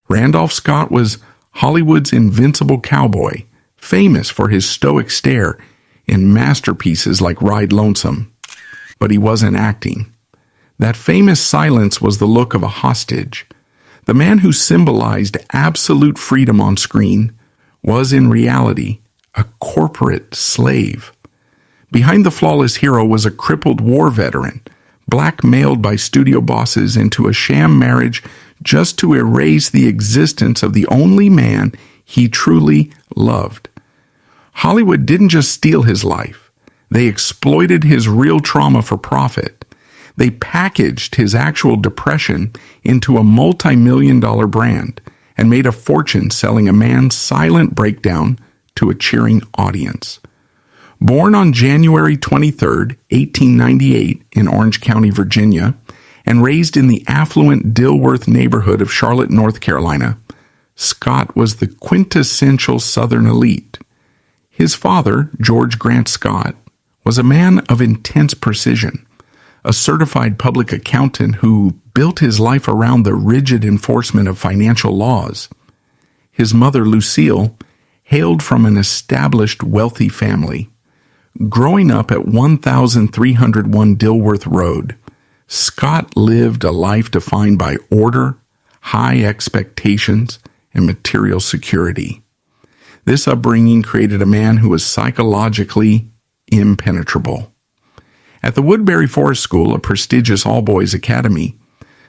Randolph Scott was Hollywood's invincible cowboy, famous for his stoic stare in masterpieces like Ride Lonesome. But he wasn't acting. That famous silence was the look of a hostage. The man who symbolized absolute freedom on screen was in reality a corporate slave. Behind the flawless hero was a crippled war veteran, blackmailed by studio bosses into a sham marriage just to erase the existence of the only man he truly loved. Hollywood didn't just steal his life. They exploited his real trauma for profit. They packaged his actual depression into a multi-million-dollar brand and made a fortune selling a man's silent breakdown to a cheering audience. Born on January 23, 1898 in Orange County, Virginia, and raised in the affluent Dilworth neighborhood of Charlotte, North Carolina, Scott was the quintessential Southern elite. His father, George Grant Scott, was a man of intense precision, a certified public accountant who built his life around the rigid enforcement of financial laws. His mother, Lucille, hailed from an established wealthy family. Growing up at 1301 Dilworth Road, Scott lived a life defined by order, high expectations, and material security. This upbringing created a man who was psychologically impenetrable. At the Woodbury Forest School, a prestigious all-boys academy,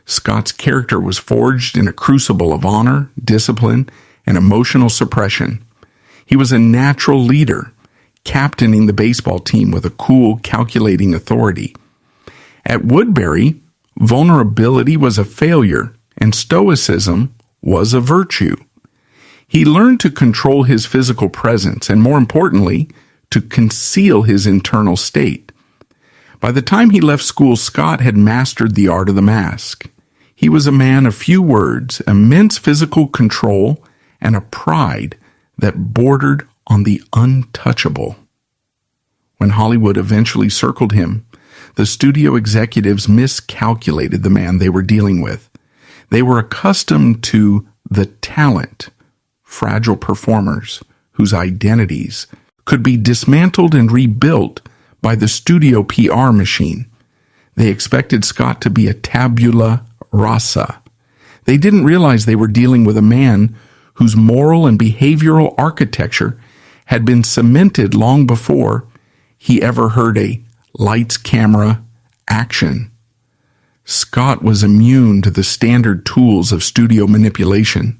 Scott's character was forged in a crucible of honor, discipline, and emotional suppression. He was a natural leader, captaining the baseball team with a cool, calculating authority. At Woodbury, vulnerability was a failure, and stoicism was a virtue. He learned to control his physical presence and, more importantly, to conceal his internal state. By the time he left school, Scott had mastered the art of the mask. He was a man of few words, immense physical control, and a pride that bordered on the untouchable. When Hollywood eventually circled him, the studio executives miscalculated the man they were dealing with. They were accustomed to the talent, fragile performers whose identities could be dismantled and rebuilt by the studio PR machine. They expected Scott to be a tabula rasa. They didn't realize they were dealing with a man whose moral and behavioral architecture had been cemented long before he ever heard a lights, camera, action. Scott was immune to the standard tools of studio manipulation.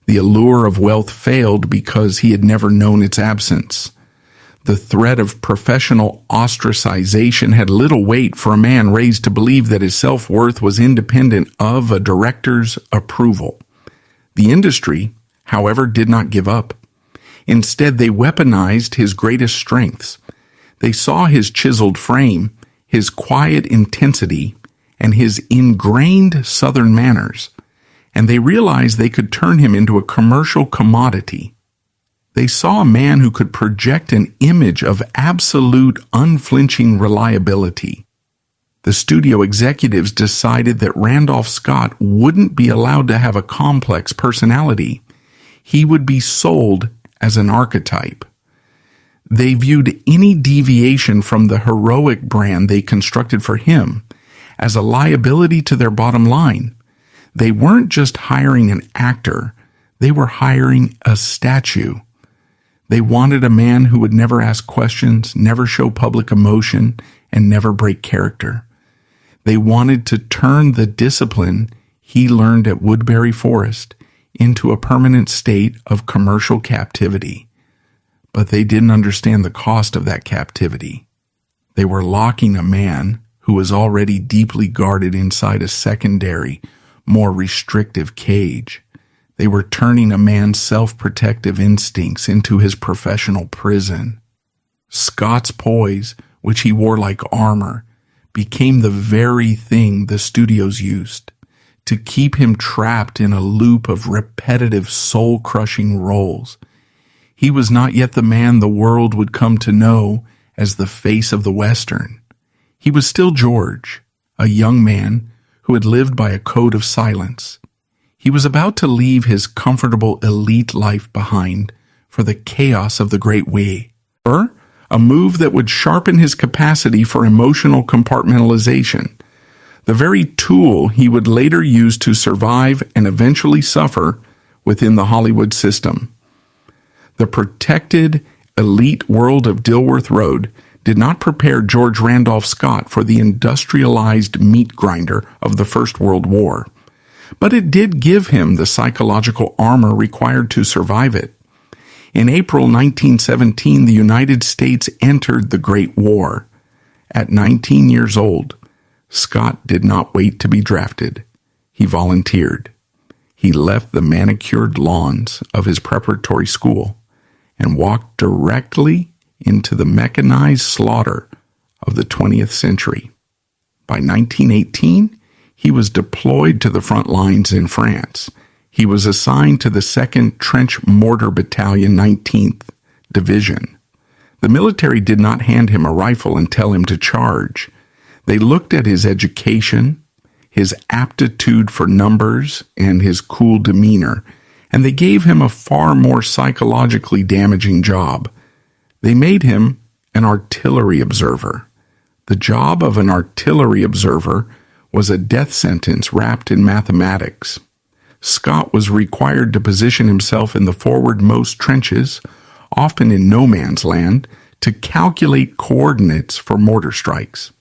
The allure of wealth failed because he had never known its absence. The threat of professional ostracization had little weight for a man raised to believe that his self-worth was independent of a director's approval. The industry, however, did not give up. Instead, they weaponized his greatest strengths. They saw his chiseled frame, his quiet intensity, and his ingrained Southern manners, and they realized they could turn him into a commercial commodity. They saw a man who could project an image of absolute, unflinching reliability. The studio executives decided that Randolph Scott wouldn't be allowed to have a complex personality. He would be sold as an archetype. They viewed any deviation from the heroic brand they constructed for him as a liability to their bottom line. They weren't just hiring an actor, they were hiring a statue. They wanted a man who would never ask questions, never show public emotion, and never break character. They wanted to turn the discipline he learned at Woodbury Forest into a permanent state of commercial captivity. But they didn't understand the cost of that captivity. They were locking a man who was already deeply guarded inside a secondary, more restrictive cage. They were turning a man's self-protective instincts into his professional prison. Scott's poise, which he wore like armor, became the very thing the studios used to keep him trapped in a loop of repetitive, soul-crushing roles. He was not yet the man the world would come to know as the face of the Western. He was still George, a young man who had lived by a code of silence. He was about to leave his comfortable elite life behind for the chaos of the Great Way, or a move that would sharpen his capacity for emotional compartmentalization, the very tool he would later use to survive and eventually suffer within the Hollywood system. The protected, elite world of Dilworth Road did not prepare George Randolph Scott for the industrialized meat grinder of the First World War, but it did give him the psychological armor required to survive it. In April 1917, the United States entered the Great War. At 19 years old, Scott did not wait to be drafted. He volunteered. He left the manicured lawns of his preparatory school and walked directly into the mechanized slaughter of the 20th century. By 1918, he was deployed to the front lines in France. He was assigned to the 2nd Trench Mortar Battalion, 19th Division. The military did not hand him a rifle and tell him to charge. They looked at his education, his aptitude for numbers, and his cool demeanor, and they gave him a far more psychologically damaging job. They made him an artillery observer. The job of an artillery observer was a death sentence wrapped in mathematics. Scott was required to position himself in the forwardmost trenches, often in no man's land, to calculate coordinates for mortar strikes.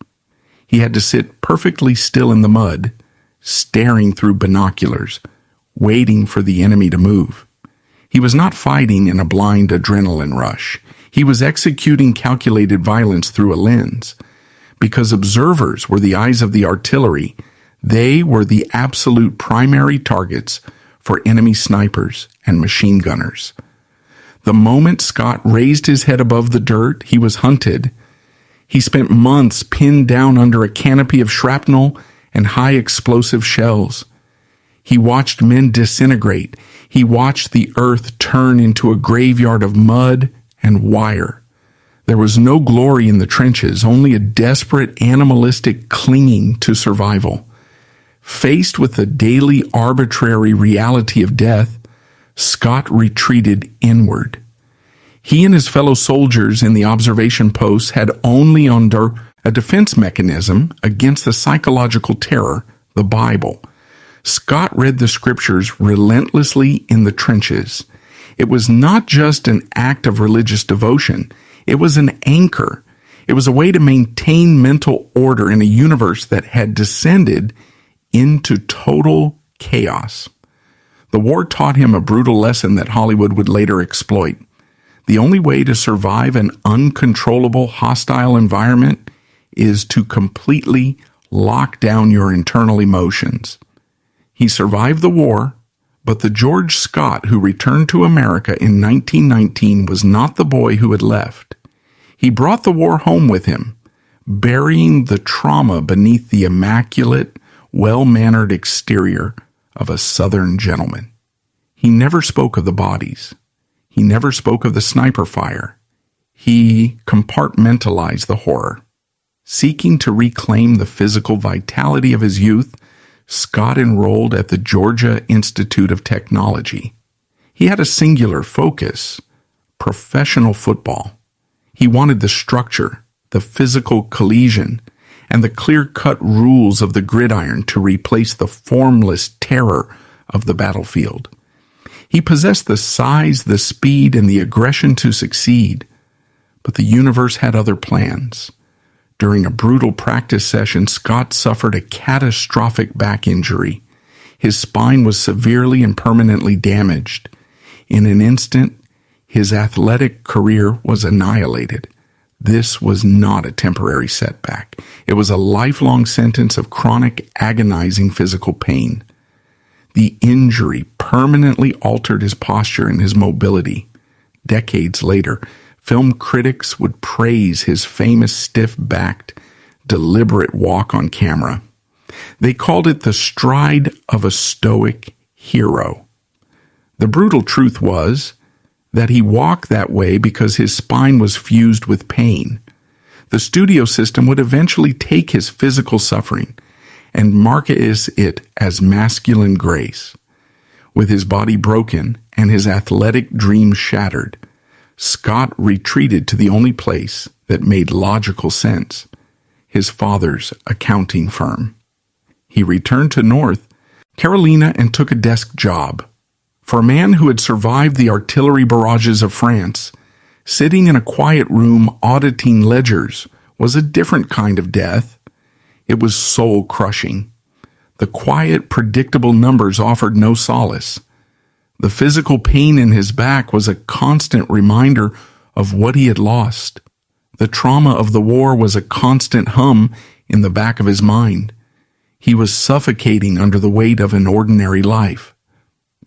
He had to sit perfectly still in the mud, staring through binoculars, waiting for the enemy to move. He was not fighting in a blind adrenaline rush. He was executing calculated violence through a lens. Because observers were the eyes of the artillery, they were the absolute primary targets for enemy snipers and machine gunners. The moment Scott raised his head above the dirt, he was hunted. He spent months pinned down under a canopy of shrapnel and high explosive shells. He watched men disintegrate. He watched the earth turn into a graveyard of mud and wire. There was no glory in the trenches, only a desperate animalistic clinging to survival. Faced with the daily arbitrary reality of death, Scott retreated inward. He and his fellow soldiers in the observation posts had only under a defense mechanism against the psychological terror, the Bible. Scott read the scriptures relentlessly in the trenches. It was not just an act of religious devotion. It was an anchor. It was a way to maintain mental order in a universe that had descended into total chaos. The war taught him a brutal lesson that Hollywood would later exploit. The only way to survive an uncontrollable, hostile environment is to completely lock down your internal emotions. He survived the war, but the George Scott who returned to America in 1919 was not the boy who had left. He brought the war home with him, burying the trauma beneath the immaculate, well-mannered exterior of a Southern gentleman. He never spoke of the bodies. He never spoke of the sniper fire. He compartmentalized the horror. Seeking to reclaim the physical vitality of his youth, Scott enrolled at the Georgia Institute of Technology. He had a singular focus: professional football. He wanted the structure, the physical cohesion, and the clear-cut rules of the gridiron to replace the formless terror of the battlefield. He possessed the size, the speed, and the aggression to succeed, but the universe had other plans. During a brutal practice session, Scott suffered a catastrophic back injury. His spine was severely and permanently damaged. In an instant, his athletic career was annihilated. This was not a temporary setback. It was a lifelong sentence of chronic, agonizing physical pain. The injury permanently altered his posture and his mobility. Decades later, film critics would praise his famous stiff-backed, deliberate walk on camera. They called it the stride of a stoic hero. The brutal truth was that he walked that way because his spine was fused with pain. The studio system would eventually take his physical suffering and market it as masculine grace. With his body broken and his athletic dreams shattered, Scott retreated to the only place that made logical sense, his father's accounting firm. He returned to North Carolina and took a desk job. For a man who had survived the artillery barrages of France, sitting in a quiet room auditing ledgers was a different kind of death. It was soul-crushing. The quiet, predictable numbers offered no solace. The physical pain in his back was a constant reminder of what he had lost. The trauma of the war was a constant hum in the back of his mind. He was suffocating under the weight of an ordinary life.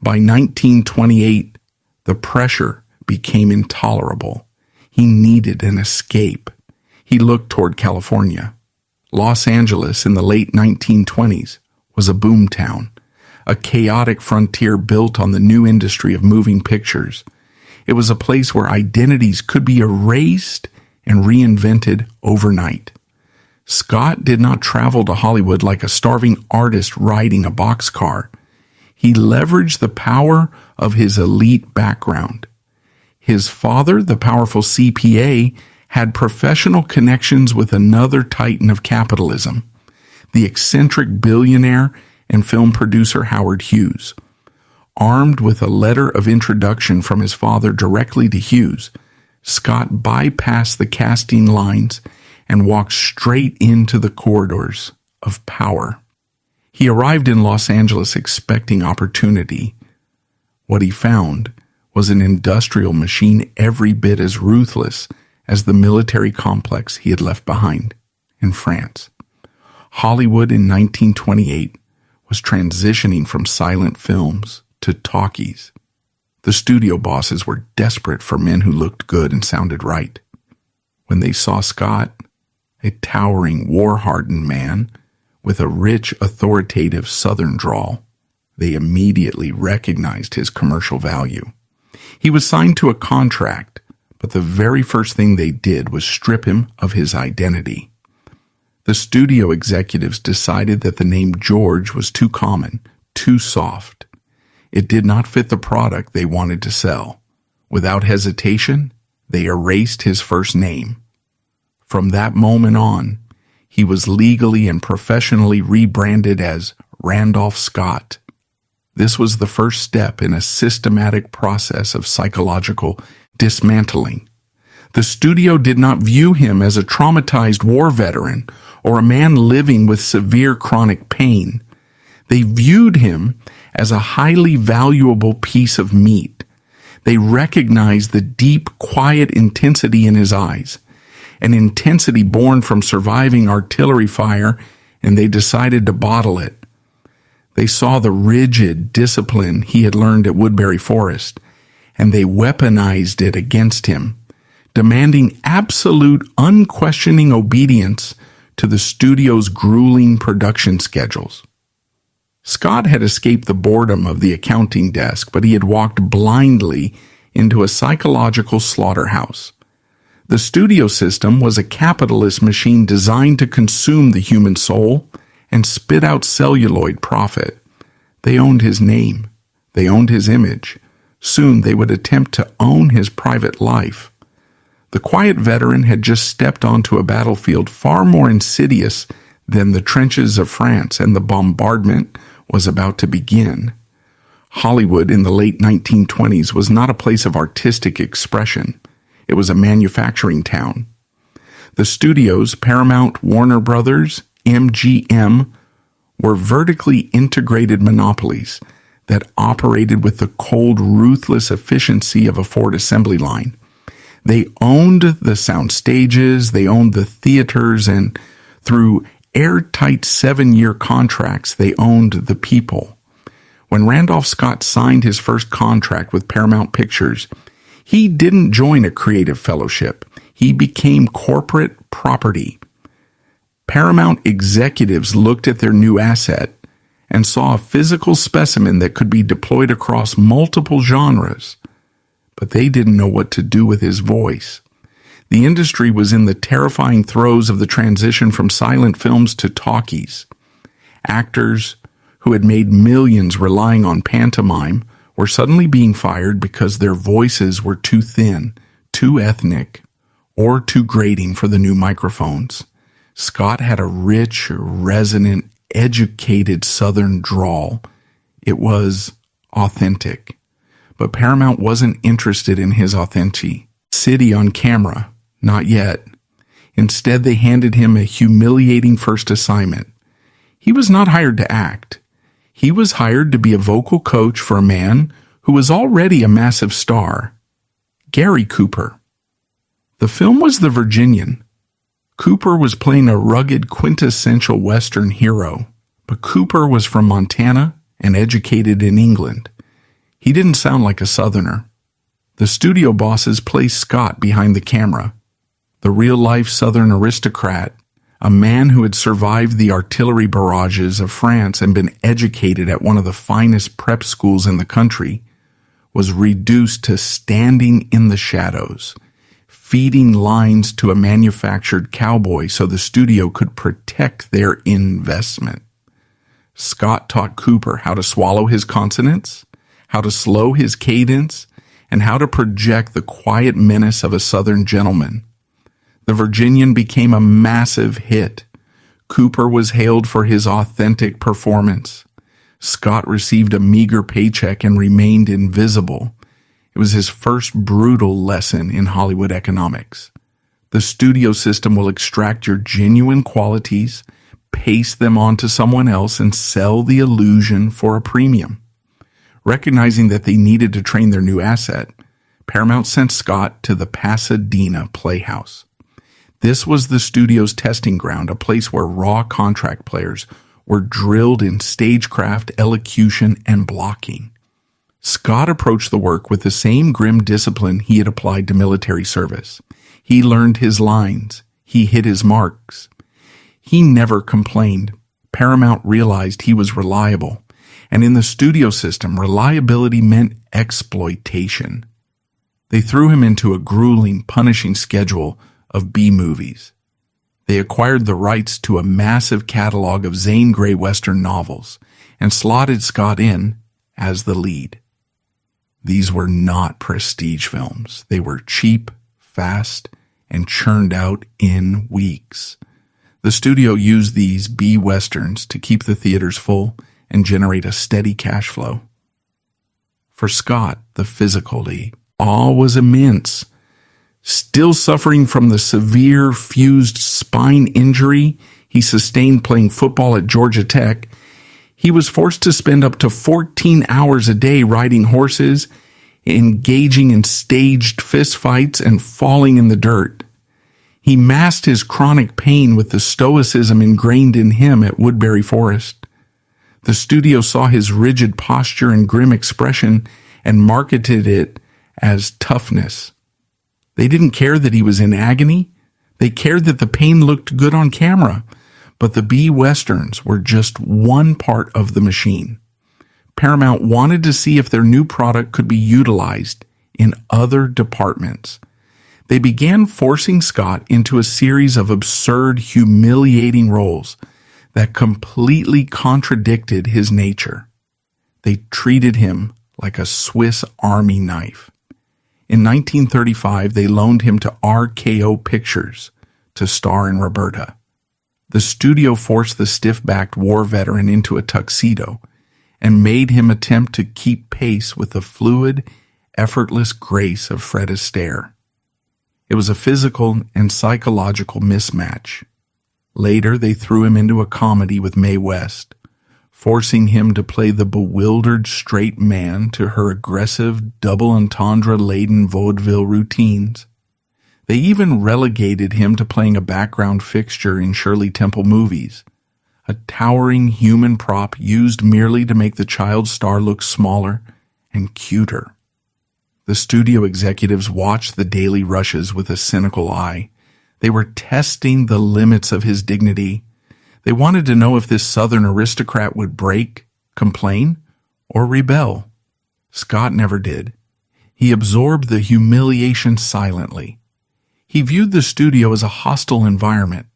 By 1928, the pressure became intolerable. He needed an escape. He looked toward California. Los Angeles in the late 1920s was a boom town, a chaotic frontier built on the new industry of moving pictures. It was a place where identities could be erased and reinvented overnight. Scott did not travel to Hollywood like a starving artist riding a boxcar. He leveraged the power of his elite background. His father, the powerful CPA, had professional connections with another titan of capitalism, the eccentric billionaire and film producer Howard Hughes. Armed with a letter of introduction from his father directly to Hughes, Scott bypassed the casting lines and walked straight into the corridors of power. He arrived in Los Angeles expecting opportunity. What he found was an industrial machine every bit as ruthless as the military complex he had left behind in France. Hollywood in 1928 was transitioning from silent films to talkies. The studio bosses were desperate for men who looked good and sounded right. When they saw Scott, a towering, war-hardened man with a rich, authoritative Southern drawl, they immediately recognized his commercial value. He was signed to a contract, but the very first thing they did was strip him of his identity. The studio executives decided that the name George was too common, too soft. It did not fit the product they wanted to sell. Without hesitation, they erased his first name. From that moment on, he was legally and professionally rebranded as Randolph Scott. This was the first step in a systematic process of psychological dismantling. The studio did not view him as a traumatized war veteran or a man living with severe chronic pain. They viewed him as a highly valuable piece of meat. They recognized the deep, quiet intensity in his eyes, an intensity born from surviving artillery fire, and they decided to bottle it. They saw the rigid discipline he had learned at Woodbury Forest, and they weaponized it against him, demanding absolute, unquestioning obedience to the studio's grueling production schedules. Scott had escaped the boredom of the accounting desk, but he had walked blindly into a psychological slaughterhouse. The studio system was a capitalist machine designed to consume the human soul and spit out celluloid profit. They owned his name. They owned his image. Soon they would attempt to own his private life. The quiet veteran had just stepped onto a battlefield far more insidious than the trenches of France, and the bombardment was about to begin. Hollywood in the late 1920s was not a place of artistic expression. It was a manufacturing town. The studios, Paramount, Warner Brothers, MGM, were vertically integrated monopolies that operated with the cold, ruthless efficiency of a Ford assembly line. They owned the sound stages, they owned the theaters, and through airtight 7-year contracts, they owned the people. When Randolph Scott signed his first contract with Paramount Pictures, he didn't join a creative fellowship. He became corporate property. Paramount executives looked at their new asset and saw a physical specimen that could be deployed across multiple genres. But they didn't know what to do with his voice. The industry was in the terrifying throes of the transition from silent films to talkies. Actors who had made millions relying on pantomime, were suddenly being fired because their voices were too thin, too ethnic, or too grating for the new microphones. Scott had a rich, resonant, educated Southern drawl. It was authentic. But Paramount wasn't interested in his authenticity on camera. Not yet. Instead, they handed him a humiliating first assignment. He was not hired to act. He was hired to be a vocal coach for a man who was already a massive star, Gary Cooper. The film was The Virginian. Cooper was playing a rugged, quintessential Western hero, but Cooper was from Montana and educated in England. He didn't sound like a Southerner. The studio bosses placed Scott behind the camera. The real-life Southern aristocrat, a man who had survived the artillery barrages of France and been educated at one of the finest prep schools in the country, was reduced to standing in the shadows, feeding lines to a manufactured cowboy so the studio could protect their investment. Scott taught Cooper how to swallow his consonants, how to slow his cadence, and how to project the quiet menace of a Southern gentleman. The Virginian became a massive hit. Cooper was hailed for his authentic performance. Scott received a meager paycheck and remained invisible. It was his first brutal lesson in Hollywood economics. The studio system will extract your genuine qualities, paste them onto someone else, and sell the illusion for a premium. Recognizing that they needed to train their new asset, Paramount sent Scott to the Pasadena Playhouse. This was the studio's testing ground, a place where raw contract players were drilled in stagecraft, elocution, and blocking. Scott approached the work with the same grim discipline he had applied to military service. He learned his lines. He hit his marks. He never complained. Paramount realized he was reliable. And in the studio system, reliability meant exploitation. They threw him into a grueling, punishing schedule of B-movies. They acquired the rights to a massive catalog of Zane Grey Western novels and slotted Scott in as the lead. These were not prestige films. They were cheap, fast, and churned out in weeks. The studio used these B-Westerns to keep the theaters full and generate a steady cash flow. For Scott, the physicality, all was immense. Still suffering from the severe fused spine injury he sustained playing football at Georgia Tech, he was forced to spend up to 14 hours a day riding horses, engaging in staged fistfights, and falling in the dirt. He masked his chronic pain with the stoicism ingrained in him at Woodbury Forest. The studio saw his rigid posture and grim expression and marketed it as toughness. They didn't care that he was in agony. They cared that the pain looked good on camera. But the B-Westerns were just one part of the machine. Paramount wanted to see if their new product could be utilized in other departments. They began forcing Scott into a series of absurd, humiliating roles that completely contradicted his nature. They treated him like a Swiss Army knife. In 1935, they loaned him to RKO Pictures to star in Roberta. The studio forced the stiff-backed war veteran into a tuxedo and made him attempt to keep pace with the fluid, effortless grace of Fred Astaire. It was a physical and psychological mismatch. Later, they threw him into a comedy with Mae West, forcing him to play the bewildered straight man to her aggressive, double entendre-laden vaudeville routines. They even relegated him to playing a background fixture in Shirley Temple movies, a towering human prop used merely to make the child star look smaller and cuter. The studio executives watched the daily rushes with a cynical eye. They were testing the limits of his dignity. They wanted to know if this Southern aristocrat would break, complain, or rebel. Scott never did. He absorbed the humiliation silently. He viewed the studio as a hostile environment.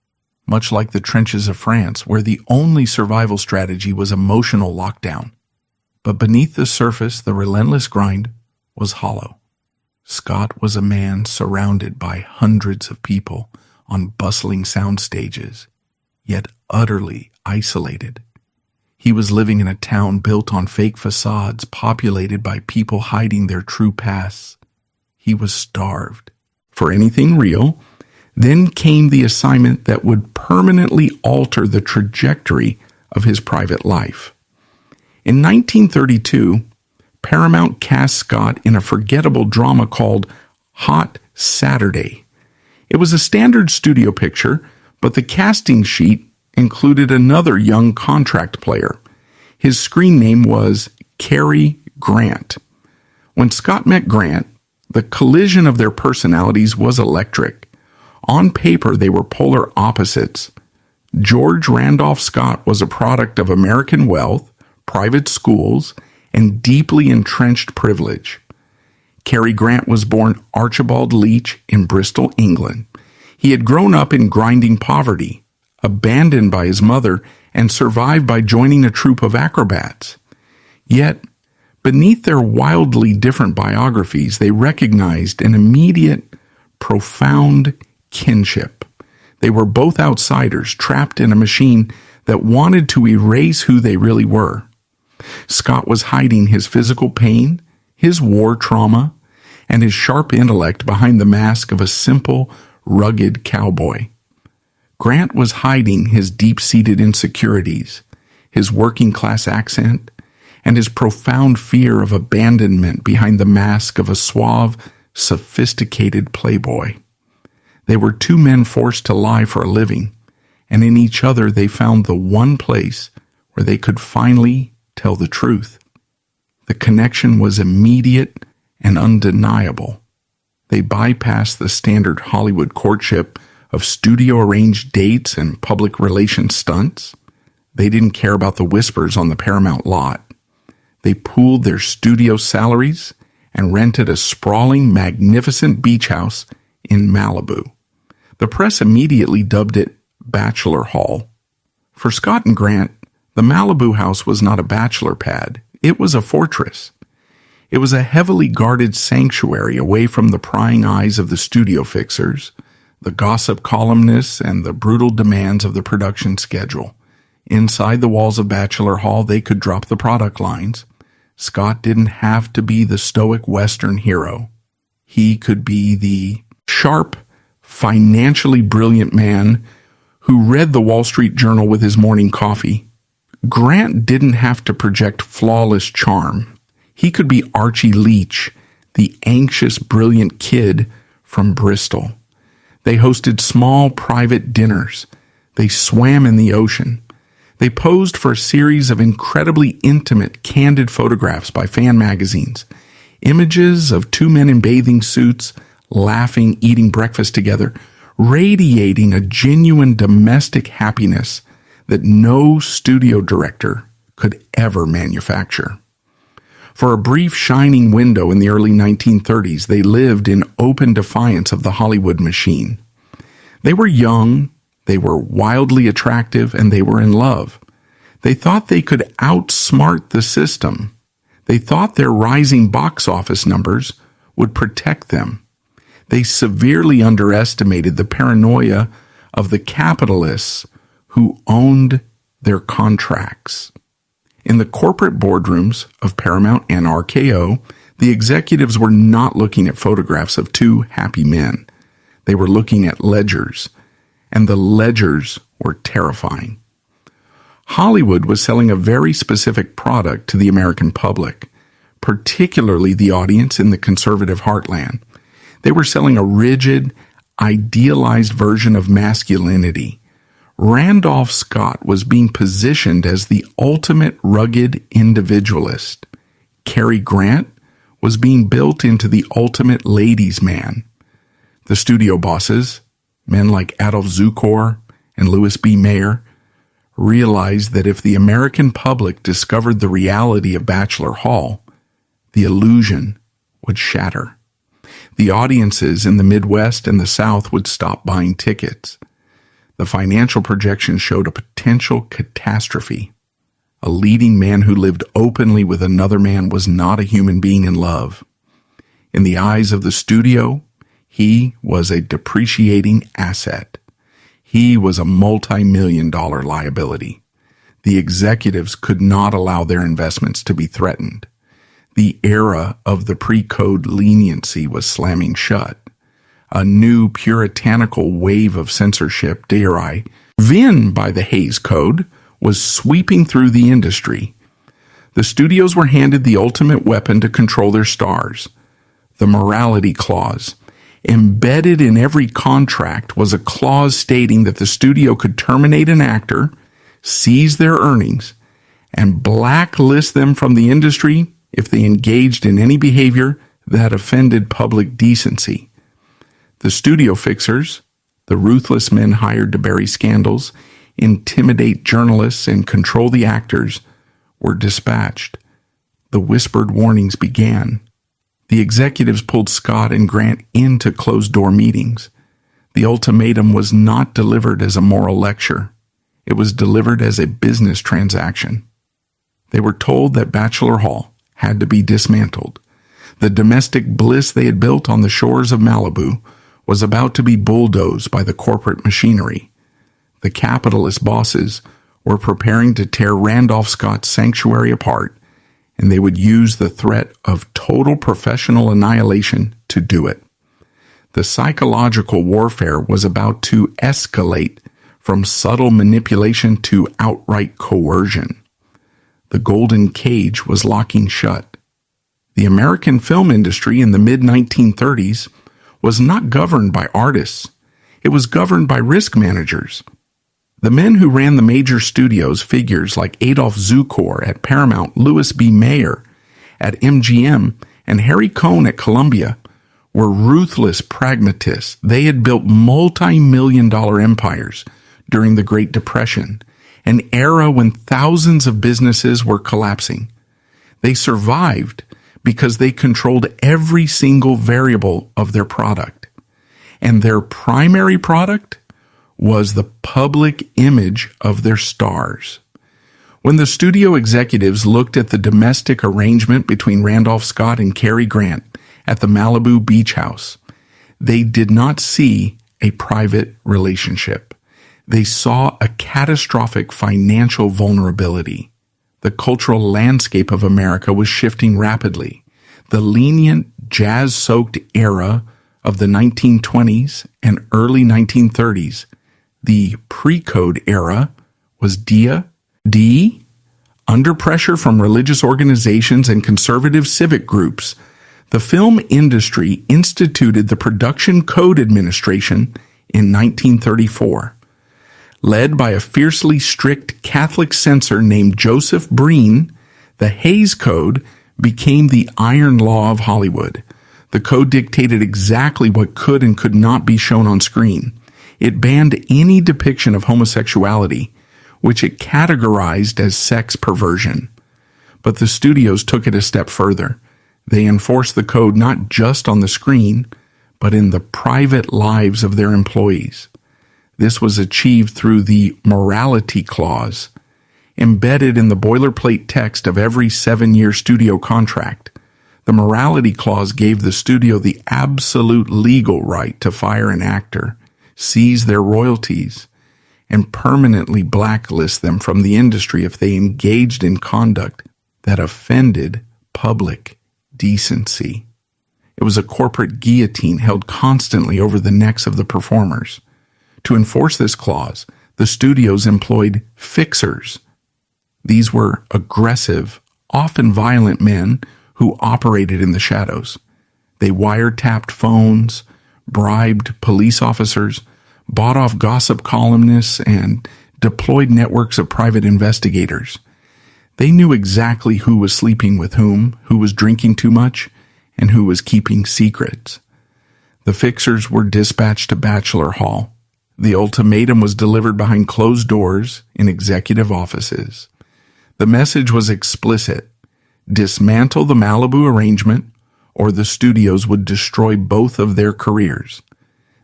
much like the trenches of France, where the only survival strategy was emotional lockdown. But beneath the surface, the relentless grind was hollow. Scott was a man surrounded by hundreds of people on bustling sound stages, yet utterly isolated. He was living in a town built on fake facades, populated by people hiding their true pasts. He was starved for anything real. Then came the assignment that would permanently alter the trajectory of his private life. In 1932, Paramount cast Scott in a forgettable drama called Hot Saturday. It was a standard studio picture, but the casting sheet included another young contract player. His screen name was Cary Grant. When Scott met Grant, the collision of their personalities was electric. On paper, they were polar opposites. George Randolph Scott was a product of American wealth, private schools, and deeply entrenched privilege. Cary Grant was born Archibald Leach in Bristol, England. He had grown up in grinding poverty, abandoned by his mother, and survived by joining a troupe of acrobats. Yet, beneath their wildly different biographies, they recognized an immediate, profound kinship. They were both outsiders, trapped in a machine that wanted to erase who they really were. Scott was hiding his physical pain, his war trauma, and his sharp intellect behind the mask of a simple, rugged cowboy. Grant was hiding his deep-seated insecurities, his working-class accent, and his profound fear of abandonment behind the mask of a suave, sophisticated playboy. They were two men forced to lie for a living, and in each other they found the one place where they could finally tell the truth. The connection was immediate and undeniable. They bypassed the standard Hollywood courtship of studio-arranged dates and public relations stunts. They didn't care about the whispers on the Paramount lot. They pooled their studio salaries and rented a sprawling, magnificent beach house in Malibu. The press immediately dubbed it Bachelor Hall. For Scott and Grant, the Malibu house was not a bachelor pad. It was a fortress. It was a heavily guarded sanctuary away from the prying eyes of the studio fixers, the gossip columnists, and the brutal demands of the production schedule. Inside the walls of Bachelor Hall, they could drop the product lines. Scott didn't have to be the stoic Western hero. He could be the sharp, financially brilliant man who read the Wall Street Journal with his morning coffee. Grant didn't have to project flawless charm. He could be Archie Leach, the anxious, brilliant kid from Bristol. They hosted small, private dinners. They swam in the ocean. They posed for a series of incredibly intimate, candid photographs by fan magazines. Images of two men in bathing suits, laughing, eating breakfast together, radiating a genuine domestic happiness that no studio director could ever manufacture. For a brief shining window in the early 1930s, they lived in open defiance of the Hollywood machine. They were young, they were wildly attractive, and they were in love. They thought they could outsmart the system. They thought their rising box office numbers would protect them. They severely underestimated the paranoia of the capitalists who owned their contracts. In the corporate boardrooms of Paramount and RKO, the executives were not looking at photographs of two happy men. They were looking at ledgers, and the ledgers were terrifying. Hollywood was selling a very specific product to the American public, particularly the audience in the conservative heartland. They were selling a rigid, idealized version of masculinity. Randolph Scott was being positioned as the ultimate rugged individualist. Cary Grant was being built into the ultimate ladies' man. The studio bosses, men like Adolf Zukor and Louis B. Mayer, realized that if the American public discovered the reality of Bachelor Hall, the illusion would shatter. The audiences in the Midwest and the South would stop buying tickets. The financial projections showed a potential catastrophe. A leading man who lived openly with another man was not a human being in love. In the eyes of the studio, he was a depreciating asset. He was a multi-million-dollar liability. The executives could not allow their investments to be threatened. The era of the pre-code leniency was slamming shut. A new puritanical wave of censorship, driven by the Hays Code, was sweeping through the industry. The studios were handed the ultimate weapon to control their stars, the morality clause. Embedded in every contract was a clause stating that the studio could terminate an actor, seize their earnings, and blacklist them from the industry if they engaged in any behavior that offended public decency. The studio fixers, the ruthless men hired to bury scandals, intimidate journalists, and control the actors, were dispatched. The whispered warnings began. The executives pulled Scott and Grant into closed-door meetings. The ultimatum was not delivered as a moral lecture. It was delivered as a business transaction. They were told that Bachelor Hall had to be dismantled. The domestic bliss they had built on the shores of Malibu was about to be bulldozed by the corporate machinery. The capitalist bosses were preparing to tear Randolph Scott's sanctuary apart, and they would use the threat of total professional annihilation to do it. The psychological warfare was about to escalate from subtle manipulation to outright coercion. The golden cage was locking shut. The American film industry in the mid-1930s was not governed by artists. It was governed by risk managers. The men who ran the major studios, figures like Adolph Zukor at Paramount, Louis B. Mayer at MGM, and Harry Cohn at Columbia, were ruthless pragmatists. They had built multi-million-dollar empires during the Great Depression, an era when thousands of businesses were collapsing. They survived because they controlled every single variable of their product. And their primary product was the public image of their stars. When the studio executives looked at the domestic arrangement between Randolph Scott and Cary Grant at the Malibu beach house, they did not see a private relationship. They saw a catastrophic financial vulnerability. The cultural landscape of America was shifting rapidly. The lenient, jazz-soaked era of the 1920s and early 1930s, the pre-code era, was under pressure from religious organizations and conservative civic groups. The film industry instituted the Production Code Administration in 1934. Led by a fiercely strict Catholic censor named Joseph Breen, the Hays Code became the iron law of Hollywood. The code dictated exactly what could and could not be shown on screen. It banned any depiction of homosexuality, which it categorized as sex perversion. But the studios took it a step further. They enforced the code not just on the screen, but in the private lives of their employees. This was achieved through the morality clause, embedded in the boilerplate text of every 7-year studio contract. The morality clause gave the studio the absolute legal right to fire an actor, seize their royalties, and permanently blacklist them from the industry if they engaged in conduct that offended public decency. It was a corporate guillotine held constantly over the necks of the performers. To enforce this clause, the studios employed fixers. These were aggressive, often violent men who operated in the shadows. They wiretapped phones, bribed police officers, bought off gossip columnists, and deployed networks of private investigators. They knew exactly who was sleeping with whom, who was drinking too much, and who was keeping secrets. The fixers were dispatched to Bachelor Hall. The ultimatum was delivered behind closed doors in executive offices. The message was explicit: dismantle the Malibu arrangement, or the studios would destroy both of their careers.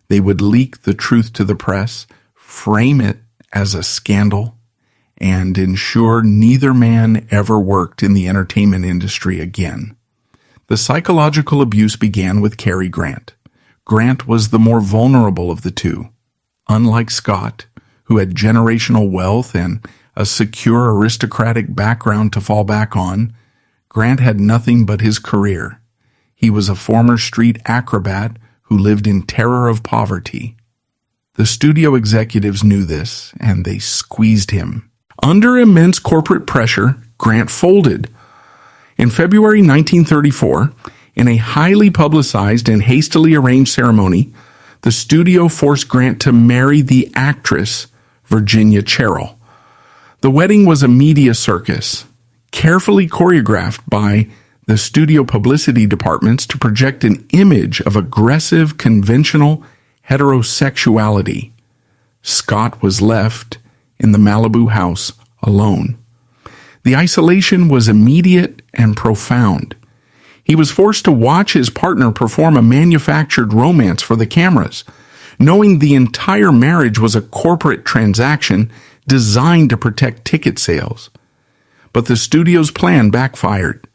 They would leak the truth to the press, frame it as a scandal, and ensure neither man ever worked in the entertainment industry again. The psychological abuse began with Cary Grant. Grant was the more vulnerable of the two. Unlike Scott, who had generational wealth and a secure aristocratic background to fall back on, Grant had nothing but his career. He was a former street acrobat who lived in terror of poverty. The studio executives knew this, and they squeezed him. Under immense corporate pressure, Grant folded. In February 1934, in a highly publicized and hastily arranged ceremony, the studio forced Grant to marry the actress Virginia Cherrill. The wedding was a media circus, carefully choreographed by the studio publicity departments to project an image of aggressive, conventional heterosexuality. Scott was left in the Malibu house alone. The isolation was immediate and profound. He was forced to watch his partner perform a manufactured romance for the cameras, knowing the entire marriage was a corporate transaction designed to protect ticket sales. But the studio's plan backfired.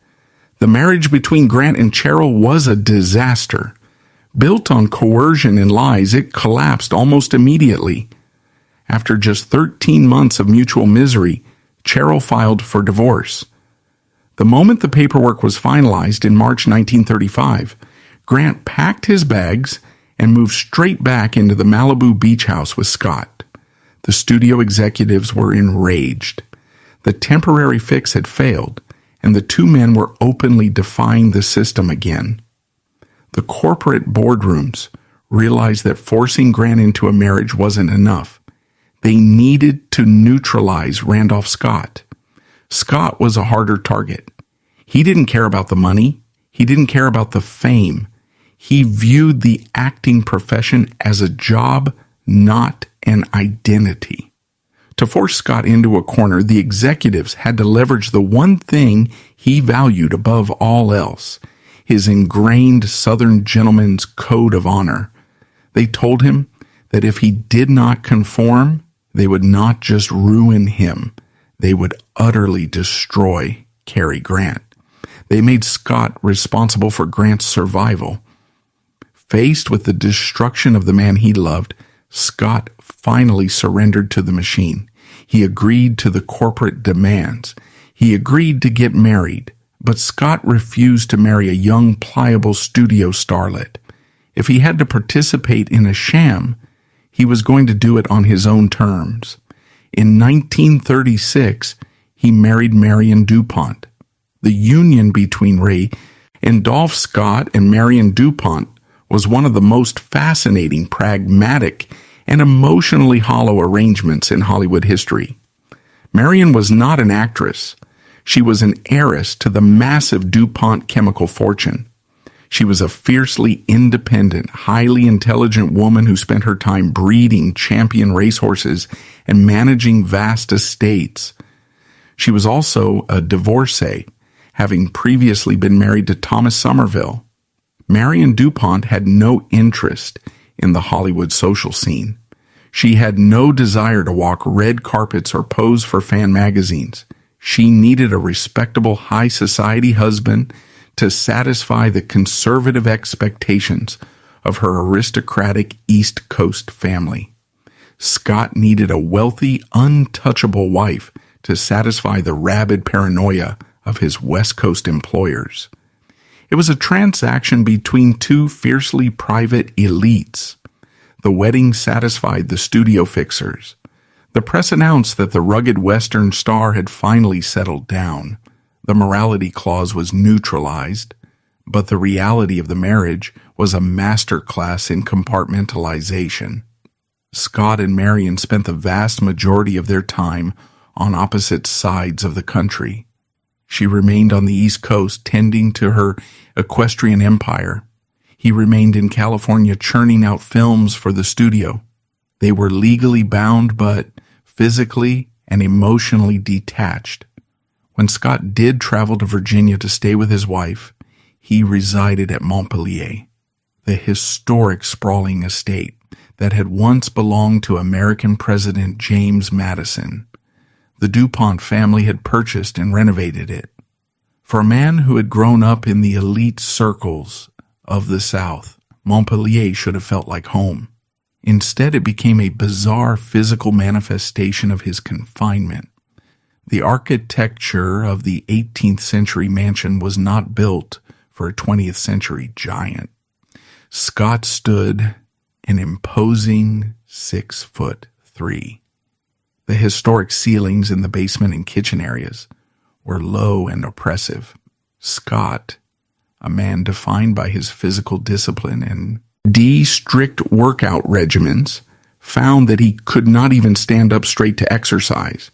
The marriage between Grant and Cherrill was a disaster. Built on coercion and lies, it collapsed almost immediately. After just 13 months of mutual misery, Cherrill filed for divorce. The moment the paperwork was finalized in March 1935, Grant packed his bags and moved straight back into the Malibu beach house with Scott. The studio executives were enraged. The temporary fix had failed, and the two men were openly defying the system again. The corporate boardrooms realized that forcing Grant into a marriage wasn't enough. They needed to neutralize Randolph Scott. Scott was a harder target. He didn't care about the money. He didn't care about the fame. He viewed the acting profession as a job, not an identity. To force Scott into a corner, the executives had to leverage the one thing he valued above all else, his ingrained Southern gentleman's code of honor. They told him that if he did not conform, they would not just ruin him, they would utterly destroy Cary Grant. They made Scott responsible for Grant's survival. Faced with the destruction of the man he loved, Scott finally surrendered to the machine. He agreed to the corporate demands. He agreed to get married, but Scott refused to marry a young, pliable studio starlet. If he had to participate in a sham, he was going to do it on his own terms. In 1936, he married Marion DuPont. The union between Randolph Scott and Marion DuPont was one of the most fascinating, pragmatic, and emotionally hollow arrangements in Hollywood history. Marion was not an actress. She was an heiress to the massive DuPont chemical fortune. She was a fiercely independent, highly intelligent woman who spent her time breeding champion racehorses and managing vast estates. She was also a divorcee, having previously been married to Thomas Somerville. Marion DuPont had no interest in the Hollywood social scene. She had no desire to walk red carpets or pose for fan magazines. She needed a respectable high society husband to satisfy the conservative expectations of her aristocratic East Coast family. Scott needed a wealthy, untouchable wife to satisfy the rabid paranoia of his West Coast employers. It was a transaction between two fiercely private elites. The wedding satisfied the studio fixers. The press announced that the rugged Western star had finally settled down. The morality clause was neutralized, but the reality of the marriage was a masterclass in compartmentalization. Scott and Marion spent the vast majority of their time on opposite sides of the country. She remained on the East Coast tending to her equestrian empire. He remained in California churning out films for the studio. They were legally bound but physically and emotionally detached. When Scott did travel to Virginia to stay with his wife, he resided at Montpelier, the historic sprawling estate. that had once belonged to American President James Madison. The DuPont family had purchased and renovated it. For a man who had grown up in the elite circles of the South, Montpelier should have felt like home. Instead, it became a bizarre physical manifestation of his confinement. The architecture of the 18th century mansion was not built for a 20th century giant. Scott stood an imposing 6'3". The historic ceilings in the basement and kitchen areas were low and oppressive. Scott, a man defined by his physical discipline and strict workout regimens, found that he could not even stand up straight to exercise.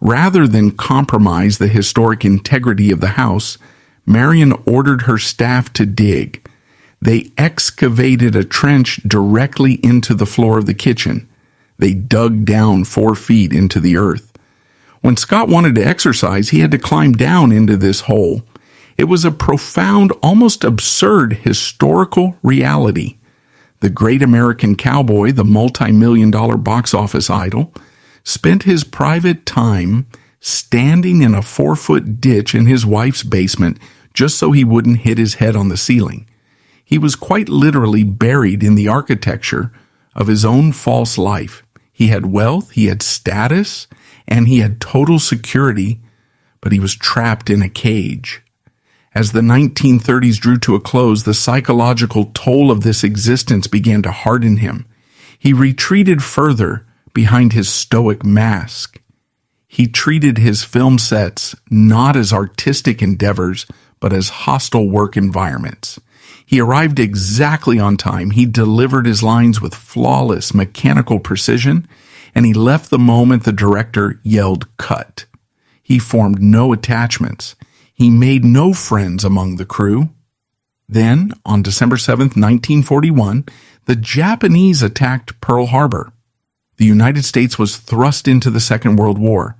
Rather than compromise the historic integrity of the house, Marion ordered her staff to dig. They excavated a trench directly into the floor of the kitchen. They dug down 4 feet into the earth. When Scott wanted to exercise, he had to climb down into this hole. It was a profound, almost absurd historical reality. The great American cowboy, the multi-million-dollar box office idol, spent his private time standing in a 4-foot ditch in his wife's basement just so he wouldn't hit his head on the ceiling. He was quite literally buried in the architecture of his own false life. He had wealth, he had status, and he had total security, but he was trapped in a cage. As the 1930s drew to a close, the psychological toll of this existence began to harden him. He retreated further behind his stoic mask. He treated his film sets not as artistic endeavors, but as hostile work environments. He arrived exactly on time. He delivered his lines with flawless mechanical precision, and he left the moment the director yelled cut. He formed no attachments. He made no friends among the crew. Then, on December 7th, 1941, the Japanese attacked Pearl Harbor. The United States was thrust into the Second World War.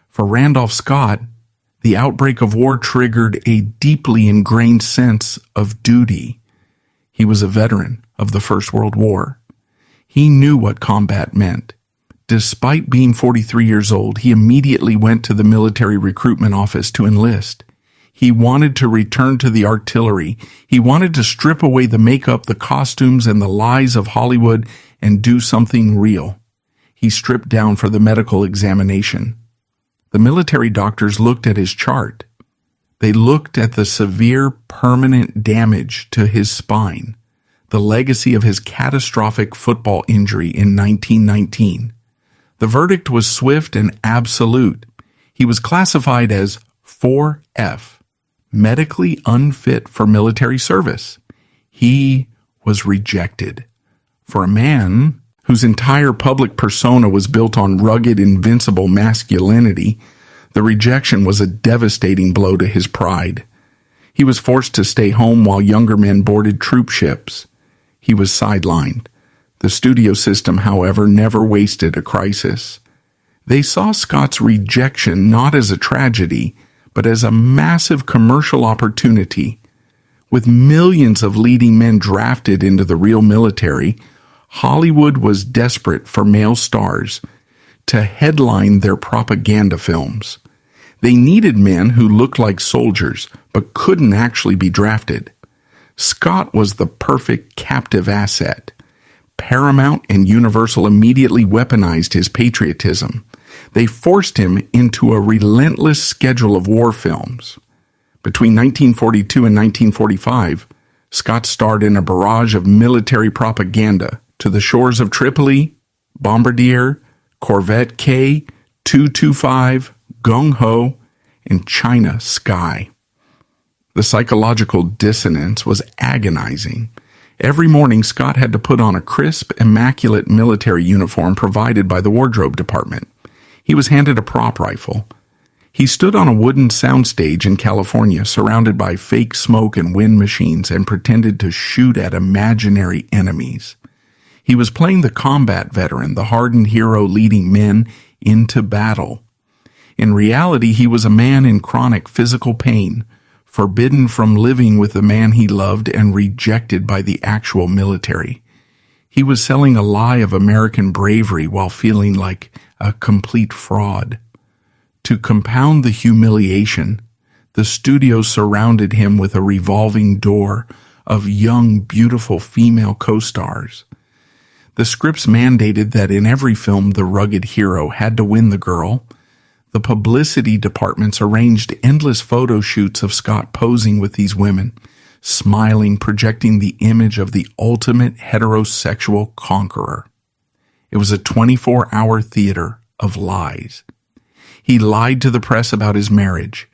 For Randolph Scott, the outbreak of war triggered a deeply ingrained sense of duty. He was a veteran of the First World War. He knew what combat meant. Despite being 43 years old, he immediately went to the military recruitment office to enlist. He wanted to return to the artillery. He wanted to strip away the makeup, the costumes, and the lies of Hollywood and do something real. He stripped down for the medical examination. The military doctors looked at his chart. They looked at the severe permanent damage to his spine, the legacy of his catastrophic football injury in 1919. The verdict was swift and absolute. He was classified as 4F, medically unfit for military service. He was rejected. For a man whose entire public persona was built on rugged, invincible masculinity, the rejection was a devastating blow to his pride. He was forced to stay home while younger men boarded troop ships. He was sidelined. The studio system, however, never wasted a crisis. They saw Scott's rejection not as a tragedy, but as a massive commercial opportunity. With millions of leading men drafted into the real military, Hollywood was desperate for male stars to headline their propaganda films. They needed men who looked like soldiers but couldn't actually be drafted. Scott was the perfect captive asset. Paramount and Universal immediately weaponized his patriotism. They forced him into a relentless schedule of war films. Between 1942 and 1945, Scott starred in a barrage of military propaganda: To the Shores of Tripoli, Bombardier, Corvette K, 225, Gung Ho, and China Sky. The psychological dissonance was agonizing. Every morning, Scott had to put on a crisp, immaculate military uniform provided by the wardrobe department. He was handed a prop rifle. He stood on a wooden soundstage in California, surrounded by fake smoke and wind machines, and pretended to shoot at imaginary enemies. He was playing the combat veteran, the hardened hero leading men into battle. In reality, he was a man in chronic physical pain, forbidden from living with the man he loved and rejected by the actual military. He was selling a lie of American bravery while feeling like a complete fraud. To compound the humiliation, the studio surrounded him with a revolving door of young, beautiful female co-stars. The scripts mandated that in every film the rugged hero had to win the girl. The publicity departments arranged endless photo shoots of Scott posing with these women, smiling, projecting the image of the ultimate heterosexual conqueror. It was a 24-hour theater of lies. He lied to the press about his marriage.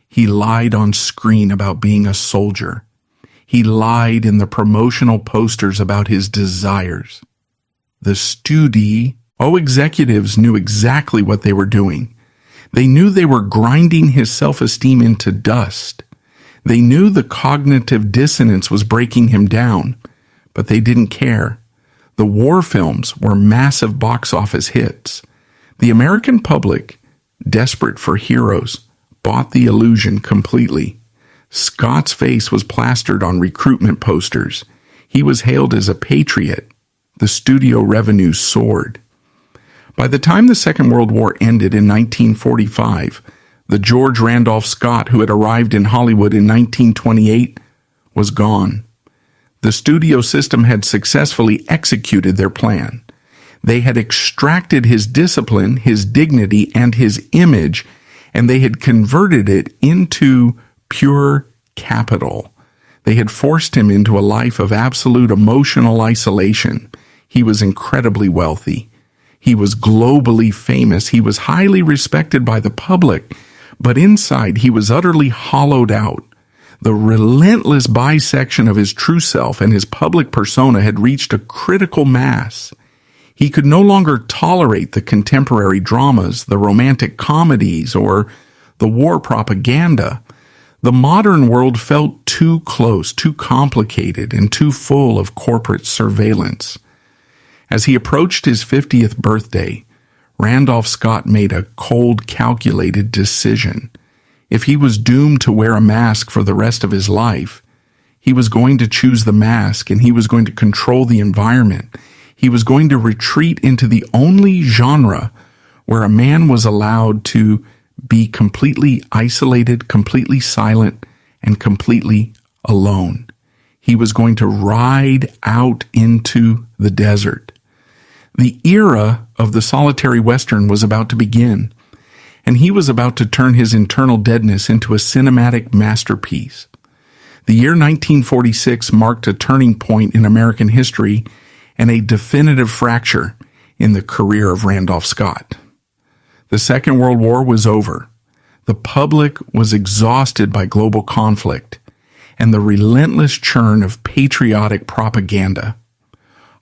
He lied on screen about being a soldier. He lied in the promotional posters about his desires. The executives knew exactly what they were doing. They knew they were grinding his self-esteem into dust. They knew the cognitive dissonance was breaking him down, but they didn't care. The war films were massive box office hits. The American public, desperate for heroes, bought the illusion completely. Scott's face was plastered on recruitment posters. He was hailed as a patriot. The studio revenue soared. By the time the Second World War ended in 1945, the George Randolph Scott who had arrived in Hollywood in 1928 was gone. The studio system had successfully executed their plan. They had extracted his discipline, his dignity, and his image, and they had converted it into pure capital. They had forced him into a life of absolute emotional isolation. He was incredibly wealthy. He was globally famous. He was highly respected by the public, but inside he was utterly hollowed out. The relentless bisection of his true self and his public persona had reached a critical mass. He could no longer tolerate the contemporary dramas, the romantic comedies, or the war propaganda. The modern world felt too close, too complicated, and too full of corporate surveillance. As he approached his 50th birthday, Randolph Scott made a cold, calculated decision. If he was doomed to wear a mask for the rest of his life, he was going to choose the mask and he was going to control the environment. He was going to retreat into the only genre where a man was allowed to be completely isolated, completely silent, and completely alone. He was going to ride out into the desert. The era of the solitary Western was about to begin, and he was about to turn his internal deadness into a cinematic masterpiece. The year 1946 marked a turning point in American history and a definitive fracture in the career of Randolph Scott. The Second World War was over. The public was exhausted by global conflict and the relentless churn of patriotic propaganda.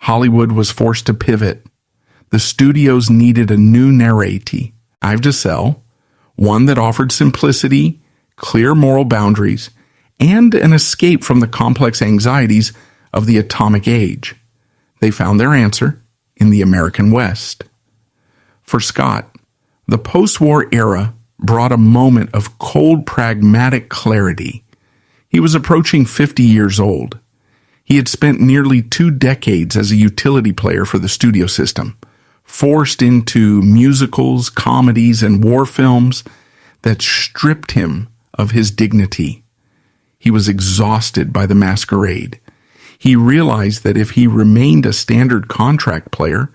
Hollywood was forced to pivot. The studios needed a new narrative to sell, one that offered simplicity, clear moral boundaries, and an escape from the complex anxieties of the atomic age. They found their answer in the American West. For Scott, the post-war era brought a moment of cold, pragmatic clarity. He was approaching 50 years old. He had spent nearly 2 decades as a utility player for the studio system, forced into musicals, comedies, and war films that stripped him of his dignity. He was exhausted by the masquerade. He realized that if he remained a standard contract player,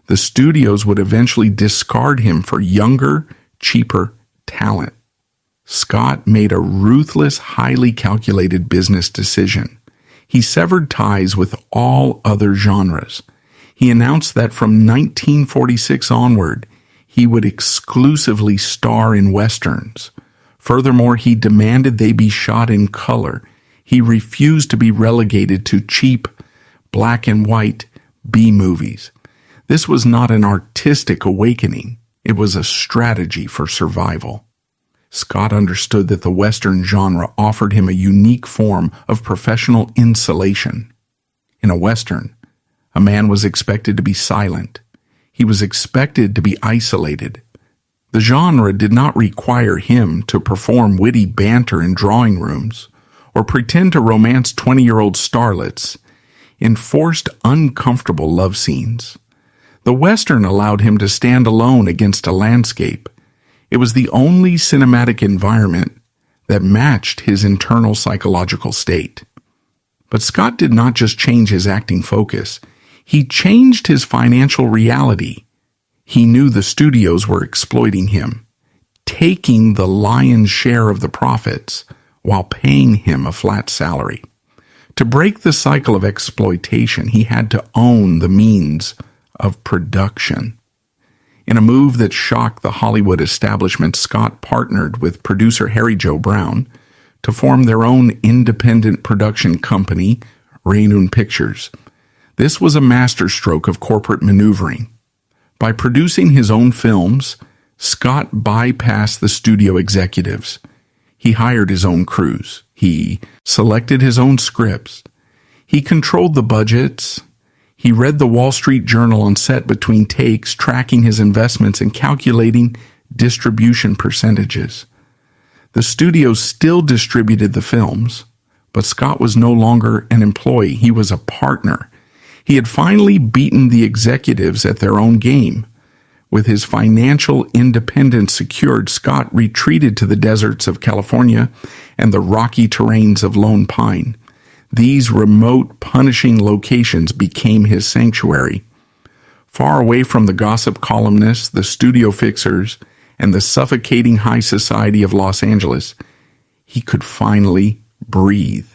the studios would eventually discard him for younger, cheaper talent. Scott made a ruthless, highly calculated business decision. He severed ties with all other genres. He announced that from 1946 onward, he would exclusively star in Westerns. Furthermore, he demanded they be shot in color. He refused to be relegated to cheap, black and white B-movies. This was not an artistic awakening. It was a strategy for survival. Scott understood that the Western genre offered him a unique form of professional insulation. In a Western, a man was expected to be silent. He was expected to be isolated. The genre did not require him to perform witty banter in drawing rooms or pretend to romance 20-year-old starlets. enforced uncomfortable love scenes. The Western allowed him to stand alone against a landscape. It was the only cinematic environment that matched his internal psychological state. But Scott did not just change his acting focus. He changed his financial reality. He knew the studios were exploiting him, taking the lion's share of the profits while paying him a flat salary. To break the cycle of exploitation, he had to own the means of production. In a move that shocked the Hollywood establishment, Scott partnered with producer Harry Joe Brown to form their own independent production company, Randolph Pictures. This was a masterstroke of corporate maneuvering. By producing his own films, Scott bypassed the studio executives. He hired his own crews. He selected his own scripts. He controlled the budgets. He read the Wall Street Journal on set between takes, tracking his investments and calculating distribution percentages. The studios still distributed the films, but Scott was no longer an employee. He was a partner. He had finally beaten the executives at their own game. With his financial independence secured, Scott retreated to the deserts of California and the rocky terrains of Lone Pine. These remote, punishing locations became his sanctuary. Far away from the gossip columnists, the studio fixers, and the suffocating high society of Los Angeles, he could finally breathe.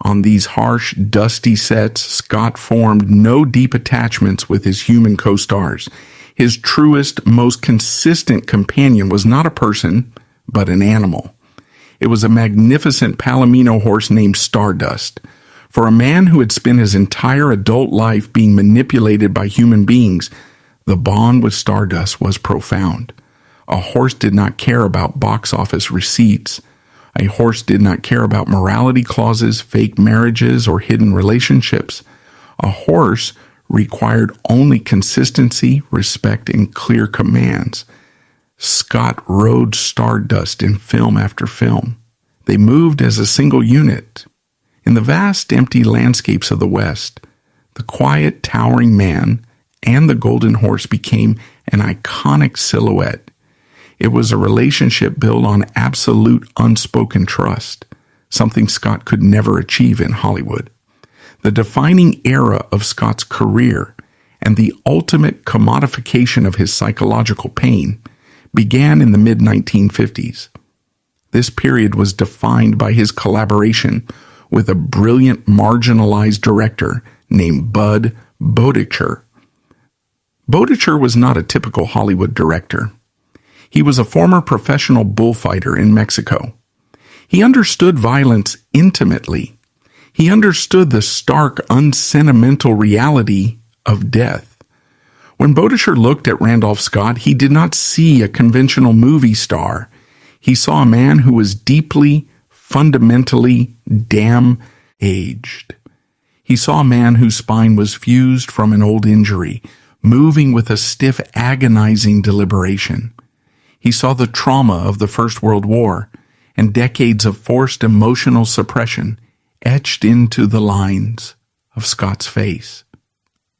On these harsh, dusty sets, Scott formed no deep attachments with his human co-stars. His truest, most consistent companion was not a person, but an animal. It was a magnificent Palomino horse named Stardust. For a man who had spent his entire adult life being manipulated by human beings, the bond with Stardust was profound. A horse did not care about box office receipts. A horse did not care about morality clauses, fake marriages, or hidden relationships. A horse required only consistency, respect, and clear commands. Scott rode Stardust in film after film. They moved as a single unit. In the vast, empty landscapes of the West, the quiet, towering man and the golden horse became an iconic silhouette. It was a relationship built on absolute unspoken trust, something Scott could never achieve in Hollywood. The defining era of Scott's career and the ultimate commodification of his psychological pain began in the mid-1950s. This period was defined by his collaboration with a brilliant marginalized director named Bud Boetticher. Boetticher was not a typical Hollywood director. He was a former professional bullfighter in Mexico. He understood violence intimately. He understood the stark, unsentimental reality of death. When Boetticher looked at Randolph Scott, he did not see a conventional movie star. He saw a man who was deeply, fundamentally aged. He saw a man whose spine was fused from an old injury, moving with a stiff, agonizing deliberation. He saw the trauma of the First World War and decades of forced emotional suppression etched into the lines of Scott's face.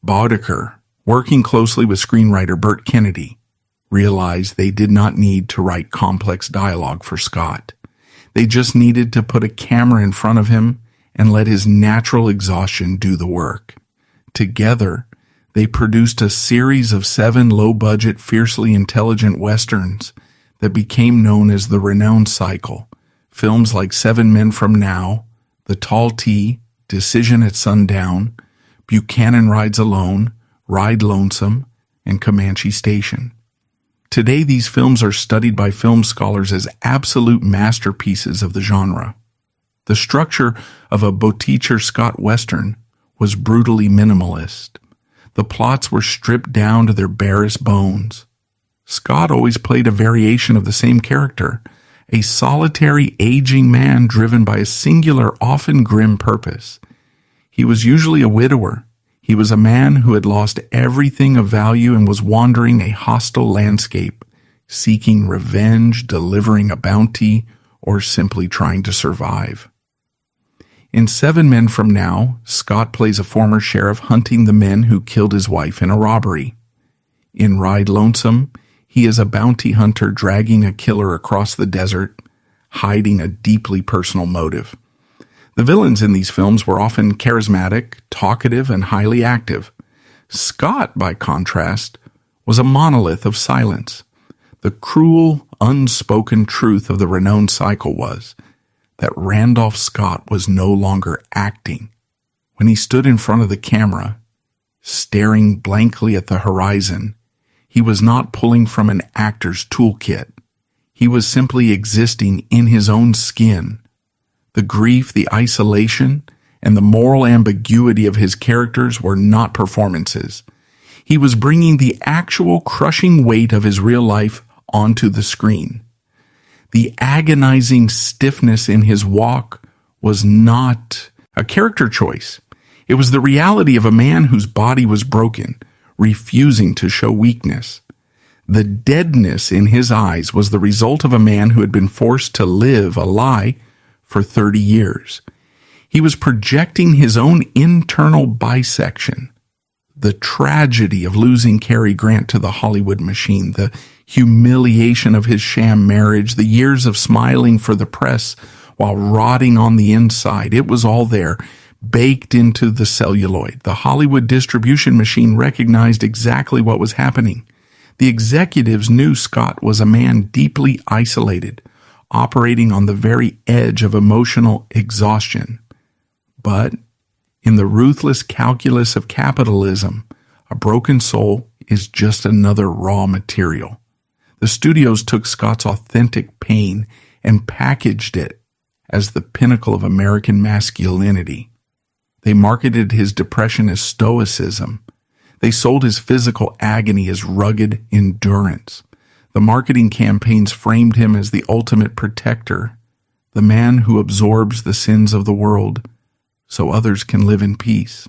Boetticher, working closely with screenwriter Burt Kennedy, realized they did not need to write complex dialogue for Scott. They just needed to put a camera in front of him and let his natural exhaustion do the work. Together, they produced a series of 7 low-budget, fiercely intelligent westerns that became known as the Renown Cycle. Films like 7 Men from Now, The Tall T, Decision at Sundown, Buchanan Rides Alone, Ride Lonesome, and Comanche Station. Today, these films are studied by film scholars as absolute masterpieces of the genre. The structure of a Boetticher Scott Western was brutally minimalist. The plots were stripped down to their barest bones. Scott always played a variation of the same character, a solitary, aging man driven by a singular, often grim purpose. He was usually a widower. He was a man who had lost everything of value and was wandering a hostile landscape, seeking revenge, delivering a bounty, or simply trying to survive. In 7 Men from Now, Scott plays a former sheriff hunting the men who killed his wife in a robbery. In Ride Lonesome, he is a bounty hunter dragging a killer across the desert, hiding a deeply personal motive. The villains in these films were often charismatic, talkative, and highly active. Scott, by contrast, was a monolith of silence. The cruel, unspoken truth of the renowned cycle was that Randolph Scott was no longer acting. When he stood in front of the camera, staring blankly at the horizon, he was not pulling from an actor's toolkit. He was simply existing in his own skin. The grief, the isolation, and the moral ambiguity of his characters were not performances. He was bringing the actual crushing weight of his real life onto the screen. The agonizing stiffness in his walk was not a character choice. It was the reality of a man whose body was broken, refusing to show weakness. The deadness in his eyes was the result of a man who had been forced to live a lie for 30 years. He was projecting his own internal bisection. The tragedy of losing Cary Grant to the Hollywood machine, the humiliation of his sham marriage, the years of smiling for the press while rotting on the inside, it was all there, baked into the celluloid. The Hollywood distribution machine recognized exactly what was happening. The executives knew Scott was a man deeply isolated, operating on the very edge of emotional exhaustion. But in the ruthless calculus of capitalism, a broken soul is just another raw material. The studios took Scott's authentic pain and packaged it as the pinnacle of American masculinity. They marketed his depression as stoicism. They sold his physical agony as rugged endurance. The marketing campaigns framed him as the ultimate protector, the man who absorbs the sins of the world so others can live in peace.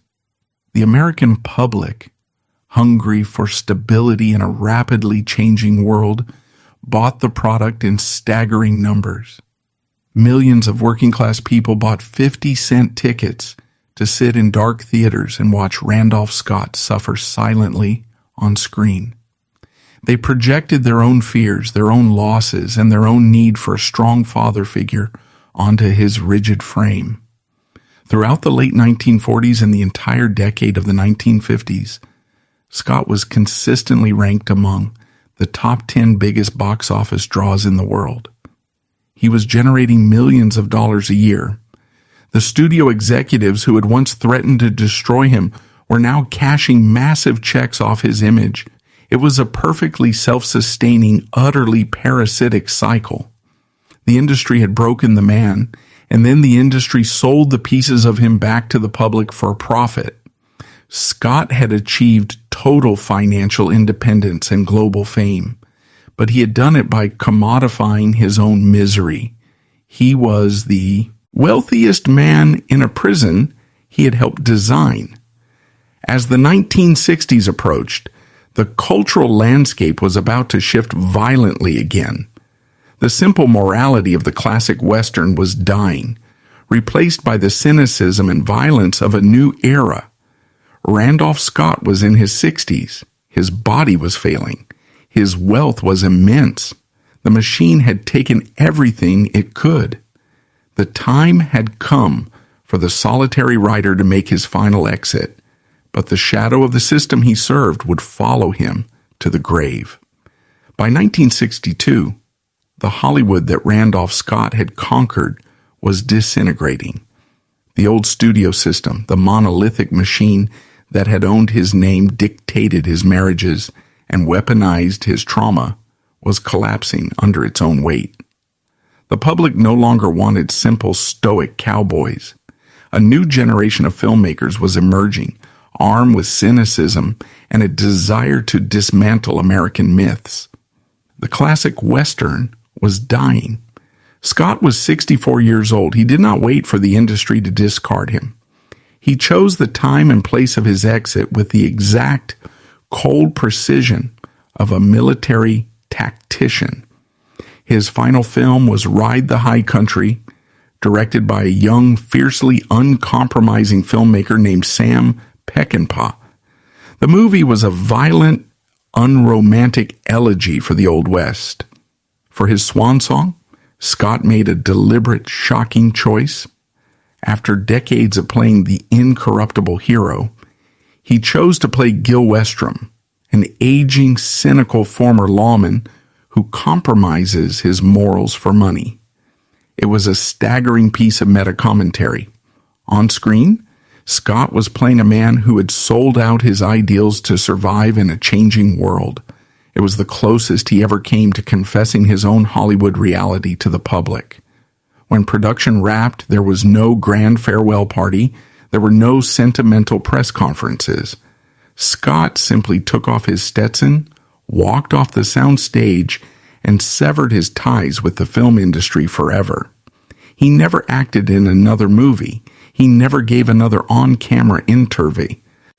The American public, hungry for stability in a rapidly changing world, bought the product in staggering numbers. Millions of working-class people bought 50-cent tickets to sit in dark theaters and watch Randolph Scott suffer silently on screen. They projected their own fears, their own losses, and their own need for a strong father figure onto his rigid frame. Throughout the late 1940s and the entire decade of the 1950s, Scott was consistently ranked among the top 10 biggest box office draws in the world. He was generating millions of dollars a year. The studio executives who had once threatened to destroy him were now cashing massive checks off his image. It was a perfectly self-sustaining, utterly parasitic cycle. The industry had broken the man, and then the industry sold the pieces of him back to the public for a profit. Scott had achieved total financial independence and global fame, but he had done it by commodifying his own misery. He was the wealthiest man in a prison he had helped design. As the 1960s approached, the cultural landscape was about to shift violently again. The simple morality of the classic Western was dying, replaced by the cynicism and violence of a new era. Randolph Scott was in his 60s. His body was failing. His wealth was immense. The machine had taken everything it could. The time had come for the solitary writer to make his final exit, but the shadow of the system he served would follow him to the grave. By 1962, the Hollywood that Randolph Scott had conquered was disintegrating. The old studio system, the monolithic machine that had owned his name, dictated his marriages, and weaponized his trauma, was collapsing under its own weight. The public no longer wanted simple, stoic cowboys. A new generation of filmmakers was emerging, armed with cynicism and a desire to dismantle American myths. The classic Western was dying. Scott was 64 years old. He did not wait for the industry to discard him. He chose the time and place of his exit with the exact, cold precision of a military tactician. His final film was Ride the High Country, directed by a young, fiercely uncompromising filmmaker named Sam Peckinpah. The movie was a violent, unromantic elegy for the Old West. For his swan song, Scott made a deliberate, shocking choice. After decades of playing the incorruptible hero, he chose to play Gil Westrom, an aging, cynical former lawman who compromises his morals for money. It was a staggering piece of meta-commentary. On screen, Scott was playing a man who had sold out his ideals to survive in a changing world. It was the closest he ever came to confessing his own Hollywood reality to the public. When production wrapped, there was no grand farewell party. There were no sentimental press conferences. Scott simply took off his Stetson, walked off the sound stage, and severed his ties with the film industry forever. He never acted in another movie. He never gave another on-camera interview.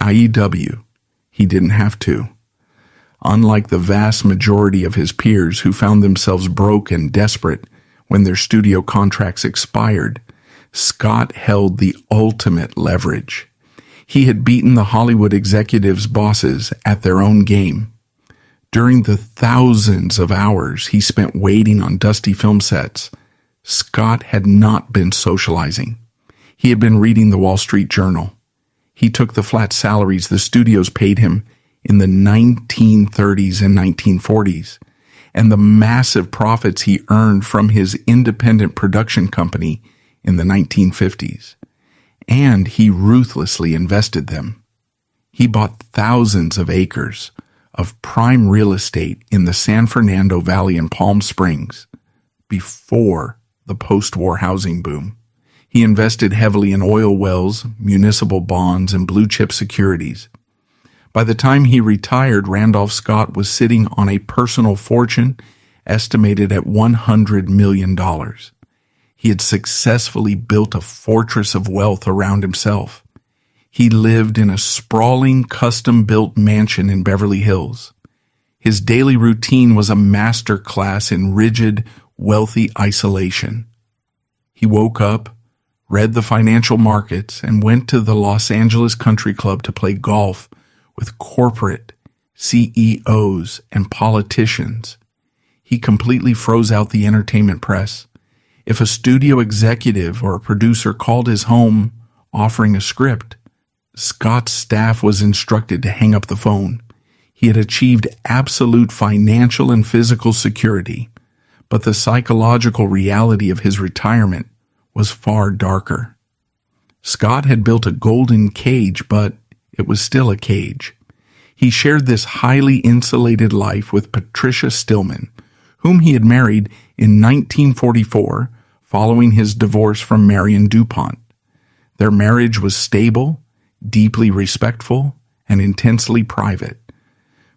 IEW. He didn't have to. Unlike the vast majority of his peers who found themselves broke and desperate when their studio contracts expired, Scott held the ultimate leverage. He had beaten the Hollywood executives' bosses at their own game. During the thousands of hours he spent waiting on dusty film sets, Scott had not been socializing. He had been reading the Wall Street Journal. He took the flat salaries the studios paid him in the 1930s and 1940s, and the massive profits he earned from his independent production company in the 1950s. And he ruthlessly invested them. He bought thousands of acres of prime real estate in the San Fernando Valley and Palm Springs before the post-war housing boom. He invested heavily in oil wells, municipal bonds, and blue-chip securities. By the time he retired, Randolph Scott was sitting on a personal fortune estimated at $100 million. He had successfully built a fortress of wealth around himself. He lived in a sprawling, custom-built mansion in Beverly Hills. His daily routine was a master class in rigid, wealthy isolation. He woke up, read the financial markets, and went to the Los Angeles Country Club to play golf with corporate CEOs and politicians. He completely froze out the entertainment press. If a studio executive or a producer called his home offering a script, Scott's staff was instructed to hang up the phone. He had achieved absolute financial and physical security, but the psychological reality of his retirement was far darker. Scott had built a golden cage, but it was still a cage. He shared this highly insulated life with Patricia Stillman, whom he had married in 1944 following his divorce from Marion DuPont. Their marriage was stable, deeply respectful, and intensely private.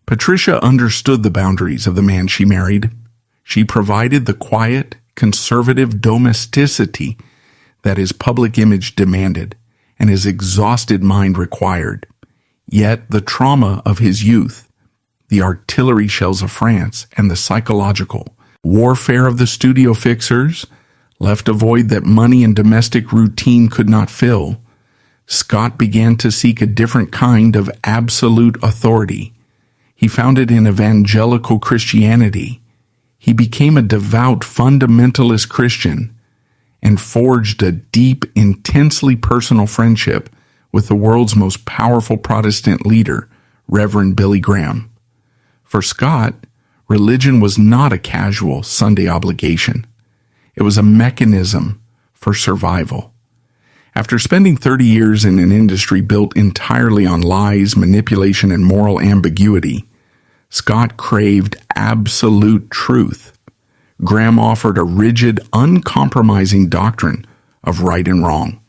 Patricia understood the boundaries of the man she married. She provided the quiet, conservative domesticity that his public image demanded and his exhausted mind required. Yet the trauma of his youth, the artillery shells of France, and the psychological warfare of the studio fixers left a void that money and domestic routine could not fill. Scott began to seek a different kind of absolute authority. He found it in evangelical Christianity. He became a devout fundamentalist Christian and forged a deep, intensely personal friendship with the world's most powerful Protestant leader, Reverend Billy Graham. For Scott, religion was not a casual Sunday obligation. It was a mechanism for survival. After spending 30 years in an industry built entirely on lies, manipulation, and moral ambiguity, Scott craved absolute truth. Graham offered a rigid, uncompromising doctrine of right and wrong.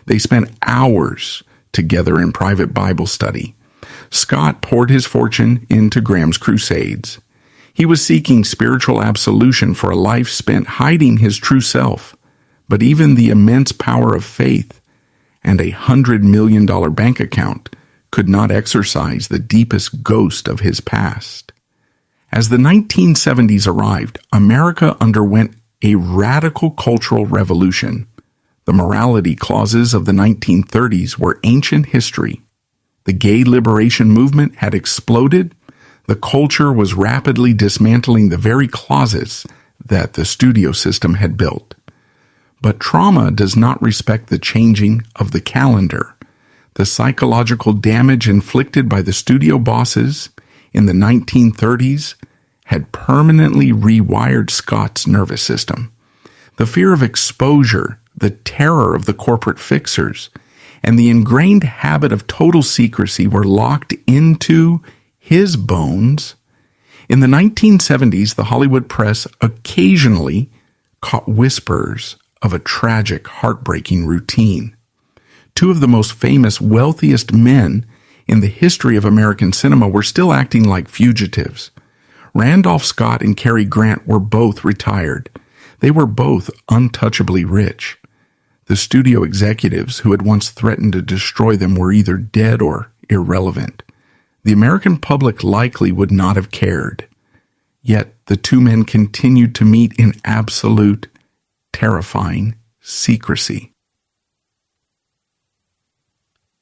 They spent hours together in private Bible study. Scott poured his fortune into Graham's crusades. He was seeking spiritual absolution for a life spent hiding his true self. But even the immense power of faith and $100 million bank account could not exorcise the deepest ghost of his past. As the 1970s arrived, America underwent a radical cultural revolution. The morality clauses of the 1930s were ancient history. The gay liberation movement had exploded. The culture was rapidly dismantling the very clauses that the studio system had built. But trauma does not respect the changing of the calendar. The psychological damage inflicted by the studio bosses in the 1930s had permanently rewired Scott's nervous system. The fear of exposure, the terror of the corporate fixers, and the ingrained habit of total secrecy were locked into his bones. In the 1970s, the Hollywood press occasionally caught whispers of a tragic, heartbreaking routine. Two of the most famous, wealthiest men in the history of American cinema were still acting like fugitives. Randolph Scott and Cary Grant were both retired. They were both untouchably rich. The studio executives who had once threatened to destroy them were either dead or irrelevant. The American public likely would not have cared. Yet the two men continued to meet in absolute, terrifying secrecy.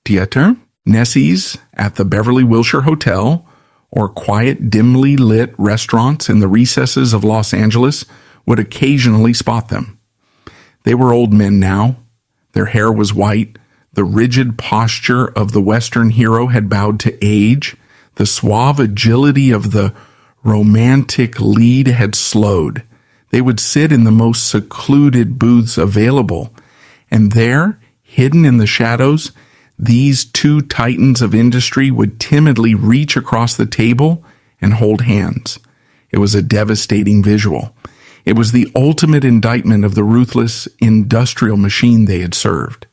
Theater, Nessie's at the Beverly Wilshire Hotel, or quiet, dimly lit restaurants in the recesses of Los Angeles would occasionally spot them. They were old men now. Their hair was white. The rigid posture of the Western hero had bowed to age. The suave agility of the romantic lead had slowed. They would sit in the most secluded booths available, and there, hidden in the shadows, these two titans of industry would timidly reach across the table and hold hands. It was a devastating visual. It was the ultimate indictment of the ruthless industrial machine they had served.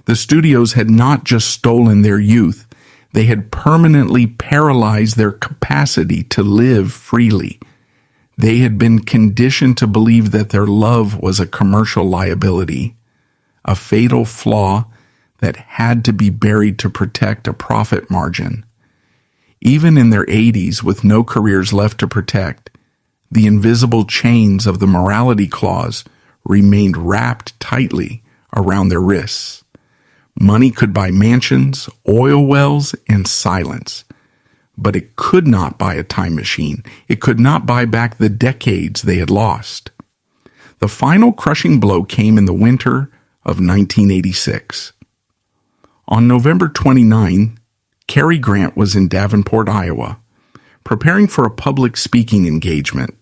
The studios had not just stolen their youth, they had permanently paralyzed their capacity to live freely. They had been conditioned to believe that their love was a commercial liability, a fatal flaw that had to be buried to protect a profit margin. Even in their 80s, with no careers left to protect, the invisible chains of the morality clause remained wrapped tightly around their wrists. Money could buy mansions, oil wells, and silence. But it could not buy a time machine. It could not buy back the decades they had lost. The final crushing blow came in the winter of 1986. On November 29, Cary Grant was in Davenport, Iowa, preparing for a public speaking engagement.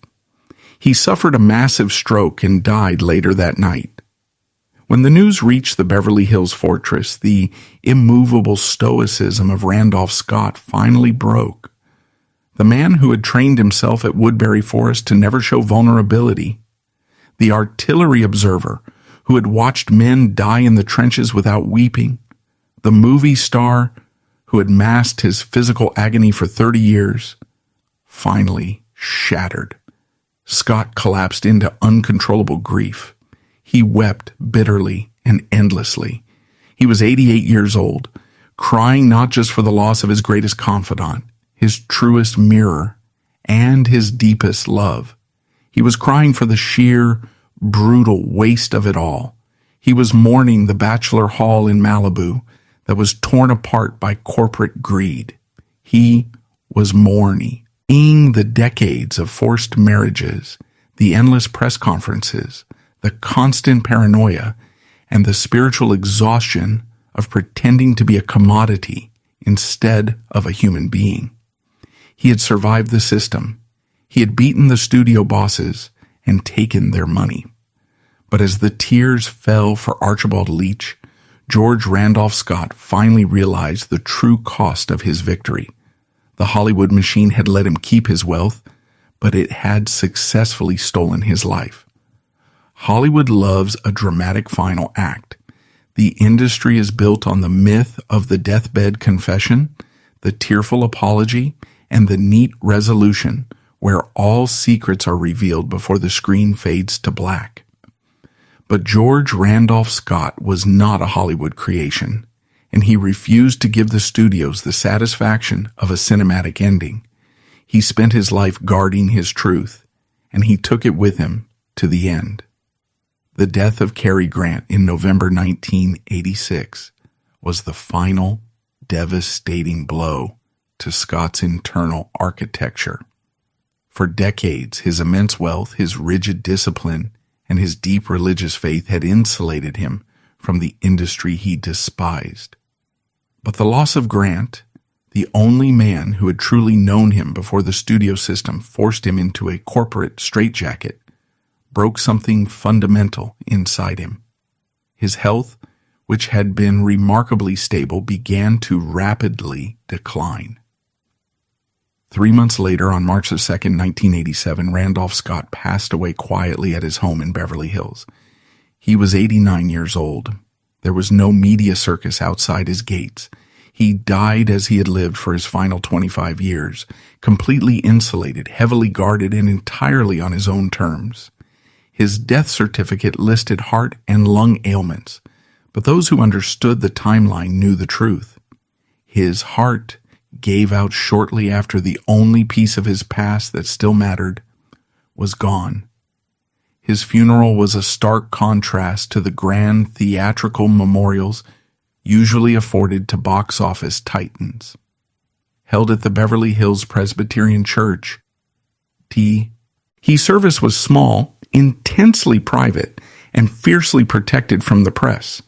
He suffered a massive stroke and died later that night. When the news reached the Beverly Hills fortress, the immovable stoicism of Randolph Scott finally broke. The man who had trained himself at Woodbury Forest to never show vulnerability, the artillery observer who had watched men die in the trenches without weeping, the movie star who had masked his physical agony for 30 years, finally shattered. Scott collapsed into uncontrollable grief. He wept bitterly and endlessly. He was 88 years old, crying not just for the loss of his greatest confidant, his truest mirror, and his deepest love. He was crying for the sheer, brutal waste of it all. He was mourning the bachelor hall in Malibu that was torn apart by corporate greed. He was mourning the decades of forced marriages, the endless press conferences, the constant paranoia, and the spiritual exhaustion of pretending to be a commodity instead of a human being. He had survived the system. He had beaten the studio bosses and taken their money. But as the tears fell for Archibald Leach, George Randolph Scott finally realized the true cost of his victory. The Hollywood machine had let him keep his wealth, but it had successfully stolen his life. Hollywood loves a dramatic final act. The industry is built on the myth of the deathbed confession, the tearful apology, and the neat resolution where all secrets are revealed before the screen fades to black. But George Randolph Scott was not a Hollywood creation, and he refused to give the studios the satisfaction of a cinematic ending. He spent his life guarding his truth, and he took it with him to the end. The death of Cary Grant in November 1986 was the final devastating blow to Scott's internal architecture. For decades, his immense wealth, his rigid discipline, and his deep religious faith had insulated him from the industry he despised. But the loss of Grant, the only man who had truly known him before the studio system forced him into a corporate straitjacket, broke something fundamental inside him. His health, which had been remarkably stable, began to rapidly decline. 3 months later, on March 2, 1987, Randolph Scott passed away quietly at his home in Beverly Hills. He was 89 years old. There was no media circus outside his gates. He died as he had lived for his final 25 years, completely insulated, heavily guarded, and entirely on his own terms. His death certificate listed heart and lung ailments, but those who understood the timeline knew the truth. His heart gave out shortly after the only piece of his past that still mattered was gone. His funeral was a stark contrast to the grand theatrical memorials usually afforded to box office titans. Held at the Beverly Hills Presbyterian Church, service was small, intensely private, and fiercely protected from the press.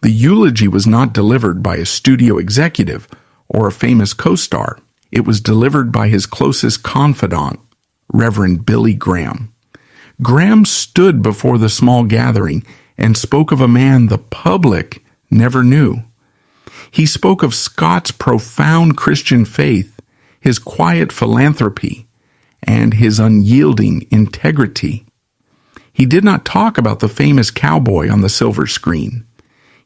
The eulogy was not delivered by a studio executive or a famous co-star. It was delivered by his closest confidant, Reverend Billy Graham. Graham stood before the small gathering and spoke of a man the public never knew. He spoke of Scott's profound Christian faith, his quiet philanthropy, and his unyielding integrity. He did not talk about the famous Cowboy on the silver screen.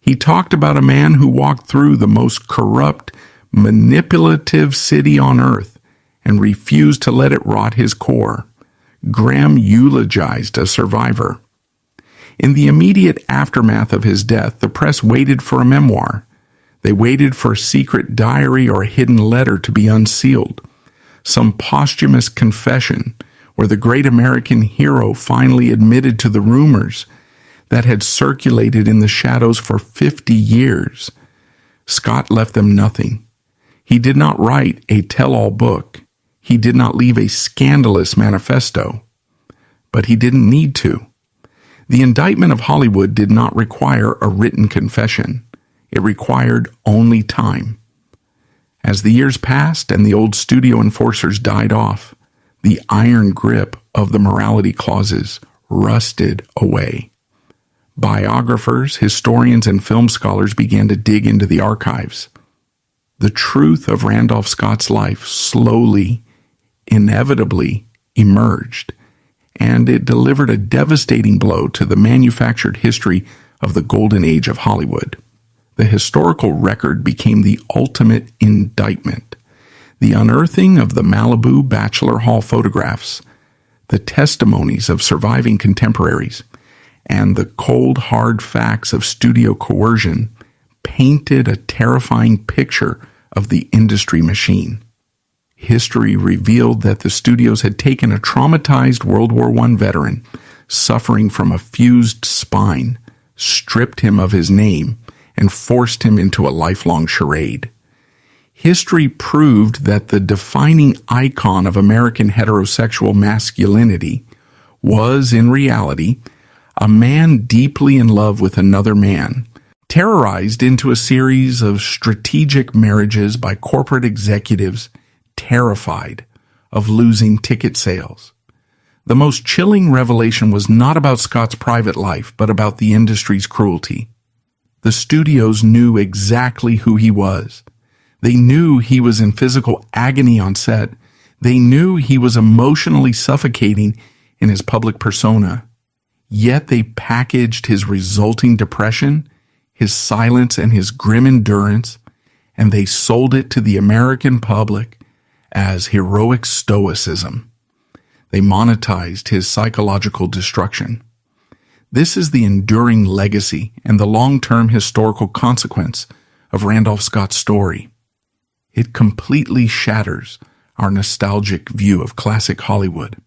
He talked about a man who walked through the most corrupt, manipulative city on earth and refused to let it rot his core. Graham eulogized a survivor. In the immediate aftermath of his death, the press waited for a memoir. They waited for a secret diary or a hidden letter to be unsealed, some posthumous confession where the great American hero finally admitted to the rumors that had circulated in the shadows for 50 years. Scott left them nothing. He did not write a tell-all book. He did not leave a scandalous manifesto. But he didn't need to. The indictment of Hollywood did not require a written confession. It required only time. As the years passed and the old studio enforcers died off, the iron grip of the morality clauses rusted away. Biographers, historians, and film scholars began to dig into the archives. The truth of Randolph Scott's life slowly, inevitably emerged, and it delivered a devastating blow to the manufactured history of the golden age of Hollywood. The historical record became the ultimate indictment. The unearthing of the Malibu Bachelor Hall photographs, the testimonies of surviving contemporaries, and the cold, hard facts of studio coercion painted a terrifying picture of the industry machine. History revealed that the studios had taken a traumatized World War I veteran, suffering from a fused spine, stripped him of his name, and forced him into a lifelong charade. History proved that the defining icon of American heterosexual masculinity was, in reality, a man deeply in love with another man, terrorized into a series of strategic marriages by corporate executives terrified of losing ticket sales. The most chilling revelation was not about Scott's private life, but about the industry's cruelty. The studios knew exactly who he was. They knew he was in physical agony on set. They knew he was emotionally suffocating in his public persona. Yet they packaged his resulting depression, his silence, and his grim endurance, and they sold it to the American public as heroic stoicism. They monetized his psychological destruction. This is the enduring legacy and the long-term historical consequence of Randolph Scott's story. It completely shatters our nostalgic view of classic Hollywood.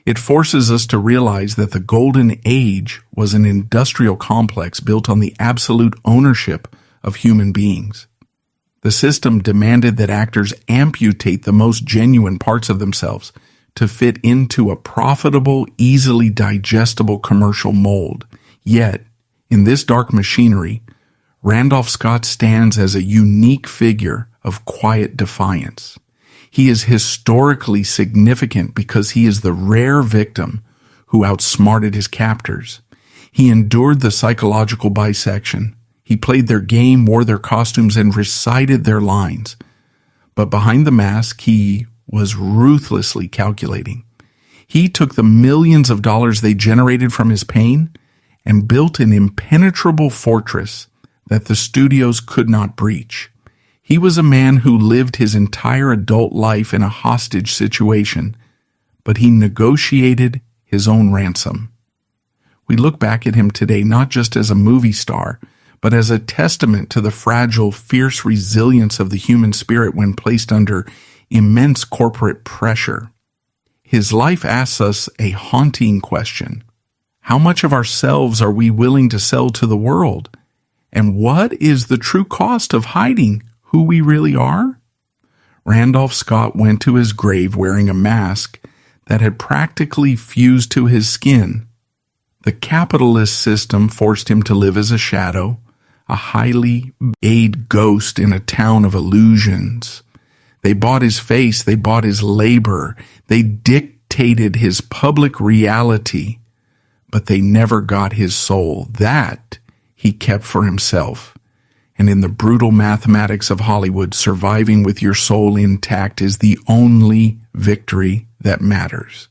It forces us to realize that the golden age was an industrial complex built on the absolute ownership of human beings. The system demanded that actors amputate the most genuine parts of themselves to fit into a profitable, easily digestible commercial mold. Yet, in this dark machinery, Randolph Scott stands as a unique figure of quiet defiance. He is historically significant because he is the rare victim who outsmarted his captors. He endured the psychological bisection. He played their game, wore their costumes, and recited their lines. But behind the mask, he was ruthlessly calculating. He took the millions of dollars they generated from his pain and built an impenetrable fortress that the studios could not breach. He was a man who lived his entire adult life in a hostage situation, but he negotiated his own ransom. We look back at him today not just as a movie star, but as a testament to the fragile, fierce resilience of the human spirit when placed under immense corporate pressure. His life asks us a haunting question. How much of ourselves are we willing to sell to the world? And what is the true cost of hiding who we really are? Randolph Scott went to his grave wearing a mask that had practically fused to his skin. The capitalist system forced him to live as a shadow, a highly paid ghost in a town of illusions. They bought his face, they bought his labor, they dictated his public reality, but they never got his soul. That he kept for himself. And in the brutal mathematics of Hollywood, surviving with your soul intact is the only victory that matters.